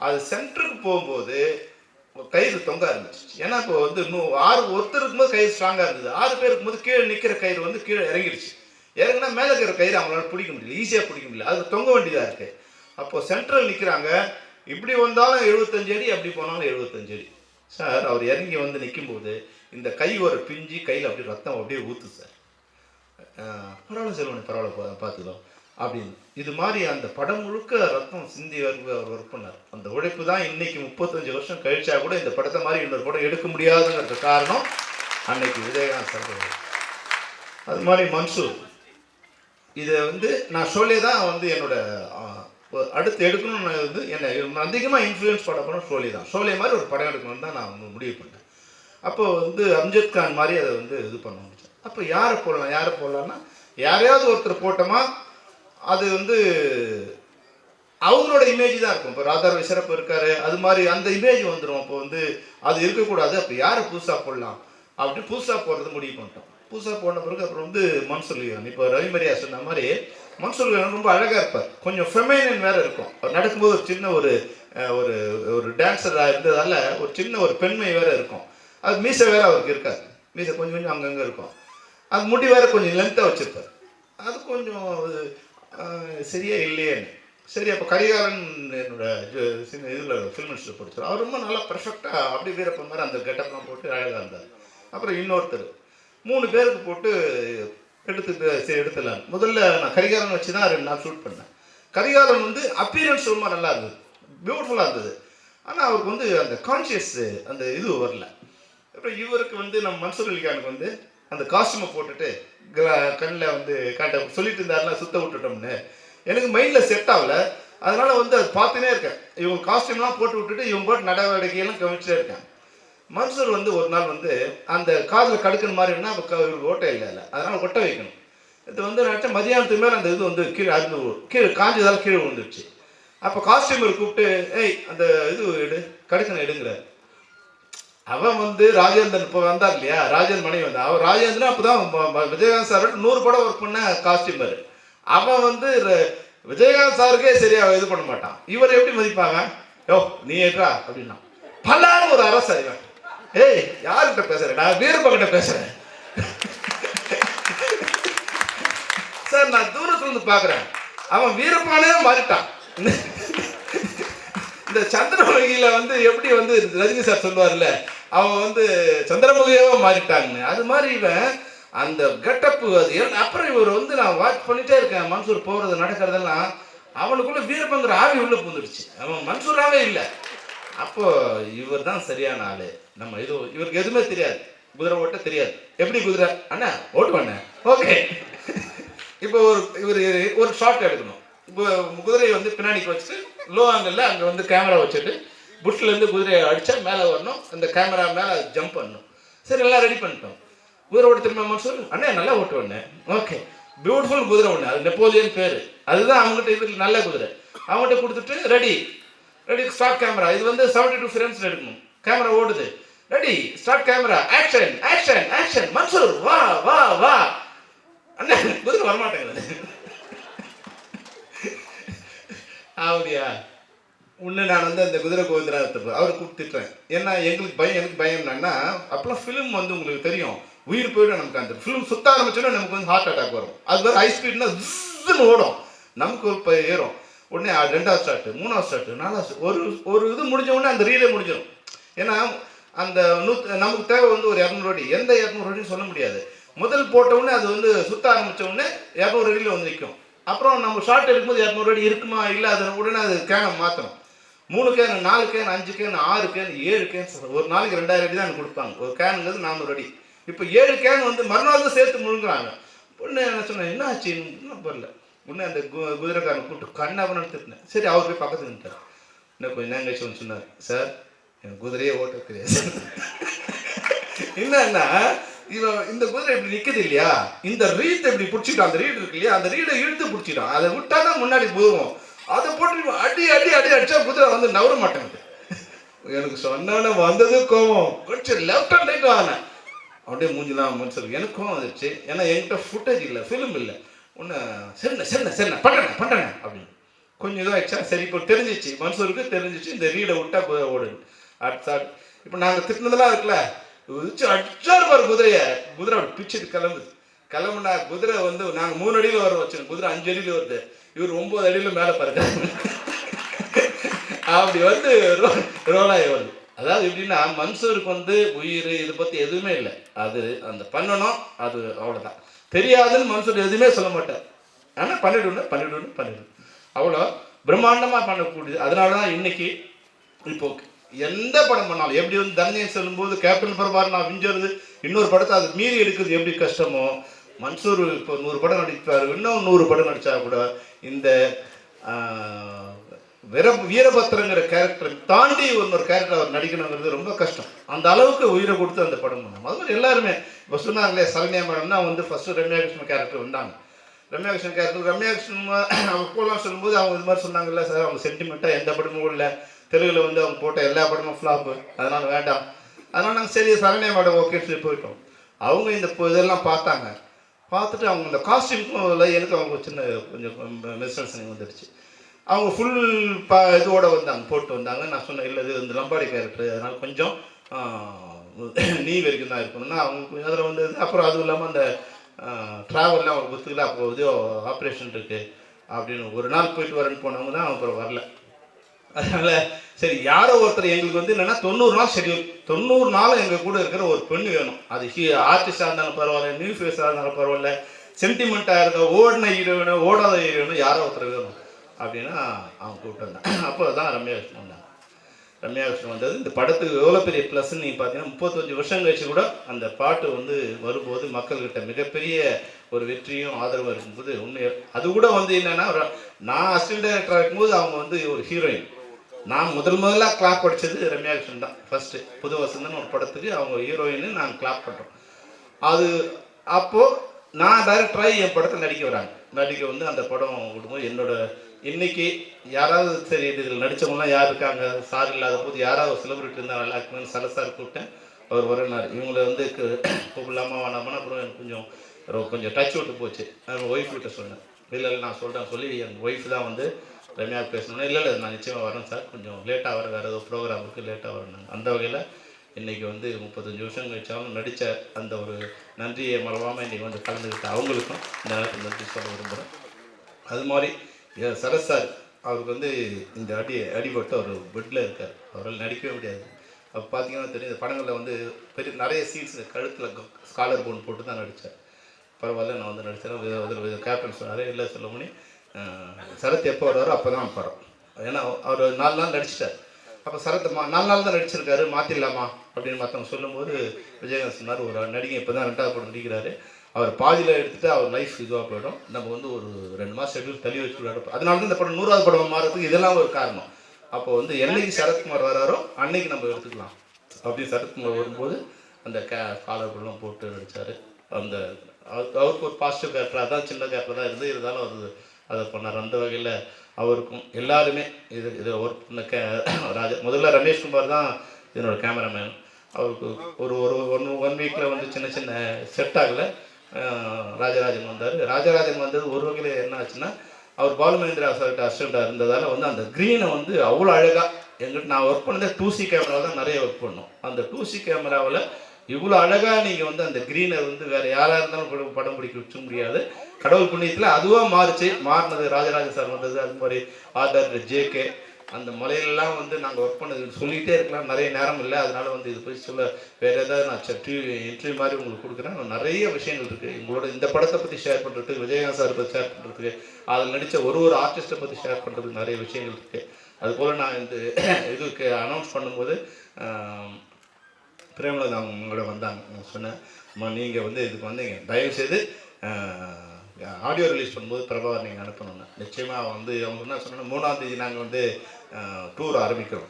அது சென்டருக்கு போகும்போது கயிறு தொங்க இருந்துச்சு. ஏன்னா இப்போ வந்து இன்னும் 6 ஒருத்தர் இருக்கும்போது கயிறு ஸ்ட்ராங்காக இருந்தது, 6 பேர் இருக்கும்போது கீழே நிற்கிற கயிறு வந்து கீழே இறங்கிடுச்சு. இறங்கினா மேலே இருக்கிற கயிறு அவங்களால பிடிக்க முடியல, ஈஸியாக பிடிக்க முடியல, அது தொங்க வேண்டியதாக இருக்குது. அப்போது சென்ட்ரல் நிற்கிறாங்க, இப்படி வந்தாலும் 75 அடி, அப்படி போனாலும் 75 அடி. சார் அவர் இறங்கி வந்து நிற்கும்போது இந்த கை ஒரு பிஞ்சு கையில் அப்படியே ரத்தம் அப்படியே ஊற்று சார். பரவாயில்ல செல்வனி, பரவாயில்ல பார்த்துக்கலாம் அப்படின்னு. இது மாதிரி அந்த படம் முழுக்க ரத்தம் சிந்தி அவர் ஒர்க் பண்ணார். அந்த உழைப்பு தான் இன்னைக்கு 35 வருஷம் கழிச்சா கூட இந்த படத்தை மாதிரி இன்னொரு படம் எடுக்க முடியாதுங்கிறது காரணம் அன்னைக்கு விஜயகாந்த் சார். அது மாதிரி மன்சூர், இதை வந்து நான் ஷோலே தான் வந்து என்னோட அடுத்து எடுக்கணும்னு வந்து என்னை அதிகமாக இன்ஃப்ளூயன்ஸ் படம் ஷோலே தான். ஷோலே மாதிரி ஒரு படம் எடுக்கணும்னு தான் நான் முடிவு பண்ணேன். அப்போது வந்து அம்ஜத் கான் மாதிரி அதை வந்து இது பண்ண முடியும். அப்போ யாரை போடலாம்னா யாரையாவது ஒருத்தர் போட்டோமா அது வந்து அவங்களோட இமேஜ் தான் இருக்கும். இப்போ ராதாரவி சிறப்பு இருக்காரு, அது மாதிரி அந்த இமேஜ் வந்துடும். அப்போ வந்து அது இருக்கக்கூடாது, அப்போ யாரை புதுசாக போடலாம் அப்படின்னு புதுசாக போடுறது முடிவு பண்ணிட்டோம். புதுசாக போன பிறகு அப்புறம் வந்து மன்சூர் அலிகான், இப்போ ரவிமரியா சொன்ன மாதிரி மன்சூர் அலிகான் ரொம்ப அழகாக இருப்பார், கொஞ்சம் ஃபெமைனன் வேறு இருக்கும். அவர் நடக்கும்போது ஒரு சின்ன ஒரு ஒரு டான்ஸராக இருந்ததால் ஒரு சின்ன ஒரு பெண்மை வேறு இருக்கும். அது மீசை வேறு அவருக்கு இருக்காது, மீசை கொஞ்சம் அங்கங்கே இருக்கும். அது முடி வேறு கொஞ்சம் லென்த்தாக வச்சுருப்பார். அது கொஞ்சம் சரியா இல்லையேன்னு சரி. அப்போ கரிகாலன் என்னோட இதில் ஃபில்ம் இன்ஸ்டியூட் படித்தார், அவர் ரொம்ப நல்லா பர்ஃபெக்டாக அப்படி வீரப்ப மாதிரி அந்த கெட்டப்லாம் போட்டு அழகாக இருந்தார். அப்புறம் இன்னொருத்தர் 3 பேருக்கு போட்டு சரி எடுத்துடலாம். முதல்ல நான் கரிகாலன் வச்சு தான் 2 நாள் ஷூட் பண்ணேன். கரிகாலன் வந்து அப்பீரன்ஸ் ரொம்ப நல்லா இருந்தது, பியூட்டிஃபுல்லாக இருந்தது. ஆனால் அவருக்கு வந்து அந்த கான்ஷியஸ் அந்த இது வரல. அப்புறம் இவருக்கு வந்து நம்ம மன்சூர் அலிகானுக்கு வந்து அந்த காஸ்டியூமை போட்டுட்டு கண்ணில் வந்து சொல்லிட்டு இருந்தாருன்னா சுத்த விட்டுட்டோம்னு எனக்கு மைண்டில் செட் ஆகலை. அதனால் வந்து அது பார்த்துனே இருக்கேன். இவங்க காஸ்டியூம்லாம் போட்டு விட்டுட்டு இவங்க போட்டு நடவடிக்கையெல்லாம் கவனிச்சுட்டே இருக்கேன். மன்சூர் வந்து ஒரு நாள் வந்து அந்த காதில் கடுக்கிற மாதிரின்னா இவருக்கு ஓட்டை இல்லை, அதனால் ஒட்ட வைக்கணும். இது வந்து நினச்சா மதியானத்துக்கு மேலே அந்த இது வந்து கீழே காஞ்சதால் கீழே விழுந்துருச்சு. அப்போ காஸ்டியூமர் கூப்பிட்டு அந்த இது கடுக்கனை எடுங்கிறார். அவன் வந்து ராஜேந்திரன் இப்போ வந்தார் இல்லையா, ராஜேந்திரன் மனைவி வந்தான். அவன் ராஜேந்திரன் அப்போ தான் விஜயகாந்த் சார் 100 படம் ஒர்க் பண்ண காஸ்டியூமர். அவன் வந்து விஜயகாந்த் சாருக்கே சரியாக இது பண்ண மாட்டான். இவர் எப்படி மதிப்பாங்க? நீ ஏற்றா அப்படின்னா பல்லாரும் ஒரு அரசு அறிவன். யார்கிட்ட பேசுறேன்? நான் வீரப்பகிட்ட பேசுறேன் சார். நான் தூரத்துல இருந்து பாக்குறேன், அவன் வீரப்பானே மாறிட்டான். இந்த சந்திரமுகியில வந்து எப்படி வந்து ரஜினி சார் சொல்லுவார்ல, அவன் வந்து சந்திரமுகியாவே மாறிட்டாங்கன்னு, அது மாதிரி இவன் அந்த கெட்டப்பு அது. அப்புறம் இவர் வந்து நான் வாட்ச் பண்ணிட்டே இருக்கேன், மன்சூர் போகிறது நடக்கிறதெல்லாம் அவனுக்குள்ள வீரப்பங்கிற ஆவி உள்ள பூந்துடுச்சு. அவன் மன்சூராகவே இல்லை. அப்போ இவர் தான் சரியான ஆளு. நம்ம இது இவருக்கு எதுவுமே தெரியாது, குதிரை ஓட்ட தெரியாது. எப்படி குதிரை அண்ணா ஓட்டுவாண்ணே, ஓகே. இப்போ இவர் ஒரு ஷாட் எடுக்கணும். இப்போ குதிரையை வந்து பின்னாடிக்கு வச்சுட்டு லோ ஆங்கிளில் அங்கே வந்து கேமரா வச்சுட்டு புஷ்லேருந்து குதிரையை அடித்தா மேலே வரணும், அந்த கேமரா மேலே ஜம்ப் பண்ணணும். சரி, எல்லாம் ரெடி பண்ணிட்டோம். குதிரை ஓட்ட திரும்ப மன்சூர் அண்ணே நல்லா ஓட்டுவேண்ணே, ஓகே. பியூட்டிஃபுல் குதிரை ஒன்று, அது நெப்போலியன் பேர். அதுதான் அவங்ககிட்ட இதில் நல்ல குதிரை. அவங்ககிட்ட கொடுத்துட்டு ரெடி ஸ்டார்ட் கேமரா. இது வந்து 72 ஃப்ரேம்ஸில் எடுக்கணும். கேமரா ஓடுது. Ready start camera action action action Mansoor வா வா வா அண்ணா குதிரை வரமாட்டேங்குது. அப்படியா ஒன்று நான் வந்து அந்த குதிரை கோவிந்தரா அவரை கூப்பிட்டுட்டேன். ஏன்னா எங்களுக்கு பயம், எனக்கு பயம் என்னன்னா அப்போலாம் ஃபிலிம் வந்து உங்களுக்கு தெரியும் உயிர் போயிடும். நமக்கு அந்த ஃபிலிம் சுத்த ஆரம்பிச்சோன்னா நமக்கு வந்து ஹார்ட் அட்டாக் வரும். அது வேறு ஹை ஸ்பீட்னா ஜின்னு ஓடும், நமக்கு ஒரு ஏறும். உடனே 2வது ஸ்டார்ட்டு 3வது ஸ்டார்ட்டு 4வது ஒரு இது முடிஞ்ச உடனே அந்த ரீலே முடிஞ்சிடும். ஏன்னா அந்த நமக்கு தேவை வந்து ஒரு 200 அடி. எந்த 200 அடின்னு சொல்ல முடியாது. முதல் போட்ட உடனே அது வந்து சுத்த ஆரம்பித்த உடனே 200 அடியில் வந்து நிற்கும். அப்புறம் நம்ம ஷார்ட் எடுக்கும்போது 200 அடி இருக்குமா இல்லை, அதை உடனே அது கேனை மாற்றணும். 3 can 4 can 5 can 6 can 7 can ஒரு நாளைக்கு 2000 அடி தான் கொடுப்பாங்க. ஒரு கேனுங்கிறது 400 அடி. இப்போ 7 கேன் வந்து மறுநாள் தான் சேர்த்து முழுங்குறாங்க. பொண்ணு என்ன சொன்னேன், என்ன ஆச்சு இன்னும் வரல. உடனே அந்த குதிரைக்காரன் கூப்பிட்டு கண்ணாபன்னு திட்டினேன். சரி அவர் போய் பக்கத்தில் நின்ட்டார். இன்னும் கொஞ்சம் நேரம் கழிச்சு வந்து சொன்னார், சார் எனக்கு குதிரையே ஓட்ட தெரியாது. என்னன்னா இவன் இந்த குதிரை இப்படி நிற்குது இல்லையா, இந்த ரீத்தை இப்படி பிடிச்சிட்டான். அந்த ரீடு இருக்கு இல்லையா, அந்த ரீடை இழுத்து பிடிச்சிட்டான். அதை விட்டா தான் முன்னாடி போவோம். அதை போட்டு அடி அடி அடி அடிச்சா குதிரை வந்து நவர மாட்டேங்குது. எனக்கு சொன்ன வந்தது கோவம். கொஞ்சம் லெஃப்ட் அண்ட் ரைட் வாங்கினேன். அப்படியே மூஞ்சிலாம் மனுஷருக்கு எனக்கும் வந்துருச்சு. ஏன்னா என்கிட்ட ஃபுட்டேஜ் இல்லை, ஃபிலிம் இல்லை. ஒன்று சரிண்ணே சரிண்ணே சரிண்ணே பண்ணுறேன் அப்படின்னு கொஞ்சம் இதாகிடுச்சா. சரி இப்போ தெரிஞ்சிச்சு, மனுஷருக்கு தெரிஞ்சிச்சு இந்த ரீடை விட்டா குதிரை ஓடுது. அடுத்த இப்போ நாங்கள் திட்டினதெல்லாம் இருக்குல்ல, வச்சு அடிச்சாரு பாரு குதிரையை. குதிரை அப்படி பிச்சுட்டு கிளம்புனா குதிரை வந்து நாங்கள் 3 அடியில் வர வச்சோம், குதிரை 5 அடியில் வருது. இவர் 9 அடியில் மேலே பாருங்க. அப்படி வந்து ரோலாகி வருது. அதாவது எப்படின்னா மன்சூருக்கு வந்து உயிர் இதை பற்றி எதுவுமே இல்லை. அது அந்த பண்ணணும், அது அவ்வளோதான். தெரியாதுன்னு மன்சூர் எதுவுமே சொல்ல மாட்டார். ஆனால் பண்ணிவிடணும் அவ்வளோ பிரம்மாண்டமாக பண்ணக்கூடியது. அதனால தான் இன்னைக்கு இப்போ எந்த படம் பண்ணாலும் எப்படி வந்து தனஞ்சயன் சொல்லும்போது கேப்டன் பிரபாகரன் நான் விஞ்சறது இன்னொரு படத்தை அது மீறி எடுக்கிறது எப்படி கஷ்டமோ, மன்சூர் இப்போ 100 படம் நடிப்பார். இன்னும் 100 படம் நடித்தா கூட இந்த வீரபத்திரங்கிற கேரக்டரை தாண்டி இன்னொரு கேரக்டர் அவர் நடிக்கணுங்கிறது ரொம்ப கஷ்டம். அந்த அளவுக்கு உயிரை கொடுத்து அந்த படம் பண்ணோம். அது மாதிரி எல்லாருமே இப்போ சொன்னாங்களே சரண்யா மேடம் தான் வந்து ஃபஸ்ட்டு ரம்யா கிருஷ்ணன் கேரக்டர் வந்தாங்க. ரம்யா கிருஷ்ணன் அவங்க போலாம் சொல்லும்போது அவங்க இது மாதிரி சொன்னாங்கல்ல சார், அவங்க சென்டிமெண்ட்டாக எந்த படமும் இல்லை, தெலுங்கில் வந்து அவங்க போட்ட எல்லா படமும் ஃப்ளாப்பு, அதனால் வேண்டாம். அதனால் நாங்கள் சரி சரண்யா மேடம் ஓகேன்னு சொல்லி போயிட்டோம். அவங்க இந்த இதெல்லாம் பார்த்துட்டு அவங்க இந்த காஸ்டியூமுக்கும் எனக்கு அவங்க சின்ன கொஞ்சம் மிஸ் அண்டர்ஸ்டாண்டிங் வந்துடுச்சு. அவங்க ஃபுல் இதோடு போட்டு வந்தாங்க. நான் சொன்னேன் இல்லை இது இந்த லம்பாடி கேரக்டர், அதனால் கொஞ்சம் நீ வரைக்கும் தான் இருக்கணும்னா அவங்க அதில் வந்து அப்புறம் அதுவும் இல்லாமல் அந்த ட்ராவல்லாம் அவங்க புத்துக்கல. அப்போ இது ஆப்ரேஷன் இருக்குது அப்படின்னு ஒரு நாள் போயிட்டு வரேன்னு போனவங்க தான் அப்புறம் வரல. அதனால் சரி யாரோ ஒருத்தர் எங்களுக்கு வந்து என்னென்னா 90 நாள் ஷெட்யூல், 90 நாள் எங்கள் கூட இருக்கிற ஒரு பெண்ணு வேணும். அது ஆர்டிஸ்டாக இருந்தாலும் பரவாயில்ல, நியூ ஃபேஸாக இருந்தாலும் பரவாயில்ல, சென்டிமெண்ட்டாக இருந்தால் ஓடின ஹீரோயினோ ஓடாத ஹீரோயினோ யாரோ ஒருத்தர் வேணும் அப்படின்னா அவங்க கூப்பிட்டு வந்தாங்க. அப்போ தான் ரம்யா கிருஷ்ணன் வந்தாங்க. ரம்யா கிருஷ்ணன் வந்தது இந்த படத்துக்கு எவ்வளோ பெரிய ப்ளஸ்ன்னு நீங்கள் பார்த்தீங்கன்னா 35 வருஷம் கழிச்சு கூட அந்த பாட்டு வந்து வரும்போது மக்கள்கிட்ட மிகப்பெரிய ஒரு வெற்றியும் ஆதரவும் இருக்கும்போது உண்மை. அது கூட வந்து என்னென்னா நான் அசிஸ்டன்ட் டைரக்டராக இருக்கும்போது அவங்க வந்து ஒரு ஹீரோயின். நான் முதல்ல கிளாப் படித்தது ரம்யா கிருஷ்ணன் தான். ஃபஸ்ட்டு புது வசந்தன் ஒரு படத்துக்கு அவங்க ஹீரோயின்னு நாங்கள் கிளாப் பண்ணுறோம். அது அப்போது நான் டைரக்டராகி என் படத்தை நடிக்க வந்து அந்த படம் விடும்போது என்னோட இன்னைக்கு யாராவது சரி இதில் நடித்தவங்களாம் யார் இருக்காங்க சார் இல்லாத போது யாராவது ஒரு செலிபிரிட்டி இருந்தால் நல்லா இருக்குன்னு சலசார் கூப்பிட்டேன். அவர் வரனார். இவங்களை வந்து கூப்பிடலாமா வேணாமான்னு அப்புறம் எனக்கு கொஞ்சம் டச் விட்டு போச்சு. ஒய்ஃப் கிட்ட சொன்னேன், இல்லை நான் சொல்கிறேன் சொல்லி என் ஒய்ஃப் தான் வந்து ரம்யா பேசணுன்னா இல்லை நான் நிச்சயமாக வரேன் சார், கொஞ்சம் லேட்டாக வர வேறு ஏதோ ப்ரோக்ராம் இருக்குது லேட்டாக வரேன். அந்த வகையில் இன்றைக்கி வந்து 35 வருஷம் கழிச்சாலும் நடித்த அந்த ஒரு நன்றியை மறவாமல் இன்றைக்கி வந்து கலந்துக்கிட்ட அவங்களுக்கும் இந்த நேரத்தில் நன்றி சொல்ல விரும்புகிறேன். அது மாதிரி சரத் சார் அவருக்கு வந்து இந்த அடிபட்டு அவர் பெட்டில் இருக்கார், அவரால் நடிக்கவே முடியாது. அப்போ பார்த்தீங்கன்னா தெரியும் இந்த படங்களில் வந்து நிறைய சீன்ஸ் கழுத்தில் ஸ்காலர் போன் போட்டு தான் நடித்தார். பரவாயில்ல நான் வந்து நடித்தேன். கேப்டன் சொன்னார் இல்லை சொல்ல சரத் எப்போ வருவாரோ அப்போ தான் படம். ஏன்னா அவர் 4 நாள் நடிச்சிட்டார். அப்போ சரத் 4 நாள் தான் நடிச்சிருக்காரு, மாற்றிடலாமா அப்படின்னு மற்றவங்க சொல்லும்போது விஜயகாந்த் சொன்னார் ஒரு நடிகை இப்போ தான் 2வது படம் நடிக்கிறாரு, அவர் பாதியில் எடுத்துகிட்டு அவர் லைஃப் இதுவாக போயிடும், நம்ம வந்து ஒரு 2 மாதம் ஷெட்யூல் தள்ளி வச்சு விளையாடும். அதனால தான் இந்த படம் 100வது படம் மாறதுக்கு இதெல்லாம் ஒரு காரணம். அப்போ வந்து என்னைக்கு சரத்குமார் வராரோ அன்னைக்கு நம்ம எடுத்துக்கலாம் அப்படின்னு சரத்குமார் வரும்போது அந்த காலர்லாம் போட்டு நடித்தார். அந்த அவருக்கு ஒரு பாசிட்டிவ் கேரக்டராக தான், சின்ன கேரக்டர் தான் இருந்தாலும் அவர் அதை பண்ணார். அந்த வகையில் அவருக்கும் எல்லாருமே இது ஒர்க் பண்ண முதல்ல ரமேஷ்குமார் தான் என்னோடய கேமராமேன். அவருக்கு ஒரு ஒரு ஒன் வீக்கில் வந்து சின்ன சின்ன செட் ஆகலை. ராஜராஜன் வந்தார். ராஜராஜன் வந்தது ஒரு வகையில் என்ன ஆச்சுன்னா, அவர் பாலுமகேந்திரா சார்கிட்ட அசிஸ்டண்ட்டாக இருந்ததால் வந்து அந்த க்ரீனை வந்து அவ்வளோ அழகாக எங்கிட்ட நான் ஒர்க் பண்ணதே 2C கேமராவில் தான் நிறைய ஒர்க் பண்ணோம். அந்த 2C கேமராவில் இவ்வளோ அழகாக நீங்கள் வந்து அந்த க்ரீனை வந்து வேறு யாராக இருந்தாலும் படம் பிடிக்க வச்ச முடியாது. கடவுள் புண்ணியத்தில் அதுவாக மாறினது ராஜராஜ சார் வந்தது. அது மாதிரி ஆர்டர் ஜேகே அந்த மலையிலலாம் வந்து நாங்கள் ஒர்க் பண்ணது சொல்லிகிட்டே இருக்கலாம், நிறைய நேரம் இல்லை. அதனால் வந்து இது போய் சொல்ல வேறு ஏதாவது நான் இன்டர்வியூ மாதிரி உங்களுக்கு கொடுக்குறேன். நிறைய விஷயங்கள் இருக்குது உங்களோட இந்த படத்தை பற்றி ஷேர் பண்ணுறதுக்கு, விஜயகாந்த் சார் பற்றி ஷேர் பண்ணுறதுக்கு, அதில் நடித்த ஒரு ஆர்டிஸ்ட்டை பற்றி ஷேர் பண்ணுறதுக்கு நிறைய விஷயங்கள் இருக்குது. அதுபோல் நான் இந்த இதுக்கு அனௌன்ஸ் பண்ணும்போது பிரேமலதா அவங்களோட வந்தாங்க. சொன்னேன், நீங்கள் வந்து இதுக்கு வந்தீங்க, தயவுசெய்து ஆடியோ ரிலீஸ் பண்ணும்போது பிரபாகர் நீங்கள் அனுப்பணுங்க. நிச்சயமாக வந்து அவங்க என்ன சொன்னால் 3ஆம் தேதி நாங்கள் வந்து டூர் ஆரம்பிக்கிறோம்.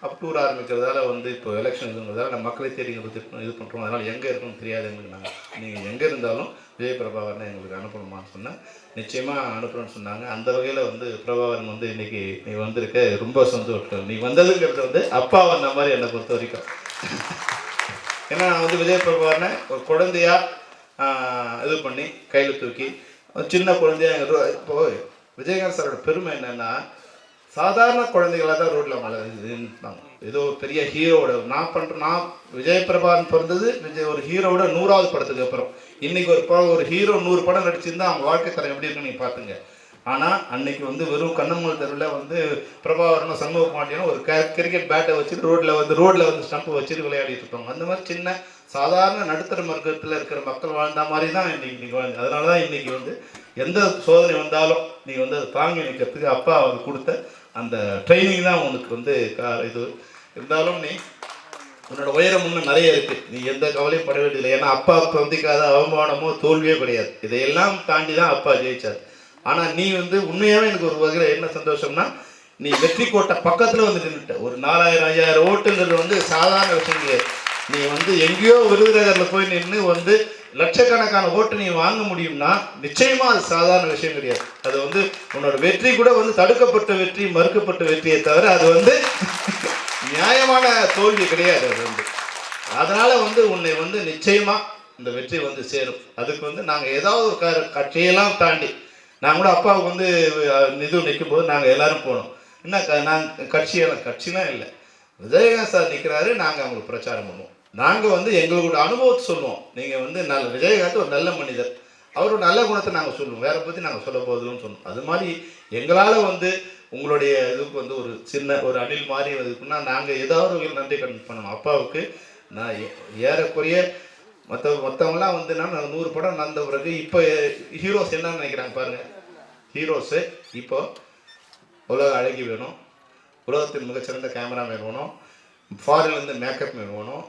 அப்போ டூர் ஆரம்பிக்கிறதால வந்து இப்போ எலெக்ஷன் இருந்ததால் நம்ம மக்களை தேடி இது பண்ணுறோம். அதனால் எங்கே இருக்கணும்னு தெரியாது எங்களுக்கு. நாங்கள் நீங்கள் எங்கே இருந்தாலும் விஜய் பிரபாகரனை எங்களுக்கு அனுப்பணுமான்னு சொன்னேன். நிச்சயமாக அனுப்புகிறோன்னு சொன்னாங்க. அந்த வகையில் வந்து பிரபாகரன் வந்து இன்றைக்கி நீ வந்திருக்க ரொம்ப சந்தோஷம். நீ வந்ததுங்கிறது வந்து அப்பா வந்த மாதிரி என்னை பொறுத்த வரைக்கும். ஏன்னா நான் வந்து விஜய் பிரபாகரனை ஒரு குழந்தையாக இது பண்ணி கையில் தூக்கி சின்ன குழந்தையாக இப்போது விஜயகாந்த் சாரோட பெருமை என்னென்னா, சாதாரண குழந்தைகளாக தான் ரோட்டில் இருந்தாங்க. ஏதோ பெரிய ஹீரோவோட நான் விஜய் பிரபாகரன் பிறந்தது ஒரு ஹீரோவோட 100வது படத்துக்கு அப்புறம். இன்றைக்கி ஒரு ஹீரோ 100 படம் நடிச்சிருந்தா அவங்க வாழ்க்கை தரம் எப்படி இருக்குன்னு நீங்கள் பார்த்துங்க. ஆனால் அன்னைக்கு வந்து வெறும் கண்ணம்மல் தெருவில் வந்து பிரபாகரனும் சண்முக பாண்டியனும் ஒரு கிரிக்கெட் பேட்டை வச்சுட்டு ரோட்டில் வந்து ஸ்டம்பை வச்சுட்டு விளையாடிட்டு இருப்பாங்க. அந்த மாதிரி சின்ன சாதாரண நடுத்தர வர்க்கத்தில் இருக்கிற மக்கள் வாழ்ந்த மாதிரி தான் இன்றைக்கி வாழ்ந்து. அதனால தான் இன்றைக்கி வந்து எந்த சோதனை வந்தாலும் நீங்கள் வந்து அதை தாங்கி நிற்கிறதுக்கு அப்பா அவங்க கொடுத்த அந்த ட்ரைனிங் தான் உனக்கு வந்து இது இருந்தாலும் நீ உன்னோட உயரம் இன்னும் நிறைய இருக்குது. நீ எந்த கவலையும் பட வேண்டியதில்லை. ஏன்னா அப்பா சந்திக்காத அவமானமோ தோல்வியோ கிடையாது. இதையெல்லாம் தாண்டி தான் அப்பா ஜெயிச்சார். ஆனால் நீ வந்து உண்மையாகவே எனக்கு ஒரு வகையில் என்ன சந்தோஷம்னா, நீ வெற்றி கோட்டை பக்கத்தில் வந்து நின்றுட்ட. ஒரு 4000-5000 ஓட்டுங்கிறது வந்து சாதாரண விஷயம் கிடையாது. நீ வந்து எங்கேயோ விருதுநகரில் போய் நின்று வந்து லட்சக்கணக்கான ஓட்டு நீ வாங்க முடியும்னா நிச்சயமாக அது சாதாரண விஷயம் கிடையாது. அது வந்து உன்னோட வெற்றி கூட வந்து தடுக்கப்பட்ட வெற்றி, மறுக்கப்பட்ட வெற்றியை தவிர அது வந்து நியாயமான தோல்வி கிடையாது. அது வந்து அதனால் வந்து உன்னை வந்து நிச்சயமாக இந்த வெற்றி வந்து சேரும். அதுக்கு வந்து நாங்கள் ஏதாவது ஒரு கட்சியெல்லாம் தாண்டி நாங்கள் கூட அப்பாவுக்கு வந்து இது நிற்கும் போது நாங்கள் எல்லோரும் போனோம். என்ன நாங்கள் கட்சிலாம் இல்லை, விஜயகாந்த் சார் நிற்கிறாரு, நாங்கள் அவங்களுக்கு பிரச்சாரம் பண்ணுவோம். நாங்கள் வந்து எங்களோட அனுபவத்தை சொல்லுவோம். நீங்கள் வந்து விஜயகாந்த் ஒரு நல்ல மனிதர், அவரோட நல்ல குணத்தை நாங்கள் சொல்லுவோம், வேற பற்றி நாங்கள் சொல்ல போதுன்னு சொன்னோம். அது மாதிரி எங்களால் வந்து உங்களுடைய இதுக்கு வந்து ஒரு சின்ன ஒரு அணில் மாதிரி இருக்குன்னா நாங்கள் ஏதாவது ஒரு நன்றி கடன் பண்ணணும் அப்பாவுக்கு. நான் ஏறக்குறைய மற்றவங்களாம் வந்து நான் 100 படம் நடந்த பிறகு இப்போ ஹீரோஸ் என்ன நினைக்கிறாங்க பாருங்கள். ஹீரோஸு இப்போ உலக அழகி வேணும், உலகத்தின் மிகச்சிறந்த கேமராமேன் வேணும், ஃபாரின்லேருந்து மேக்கப் மேன் வேணும்,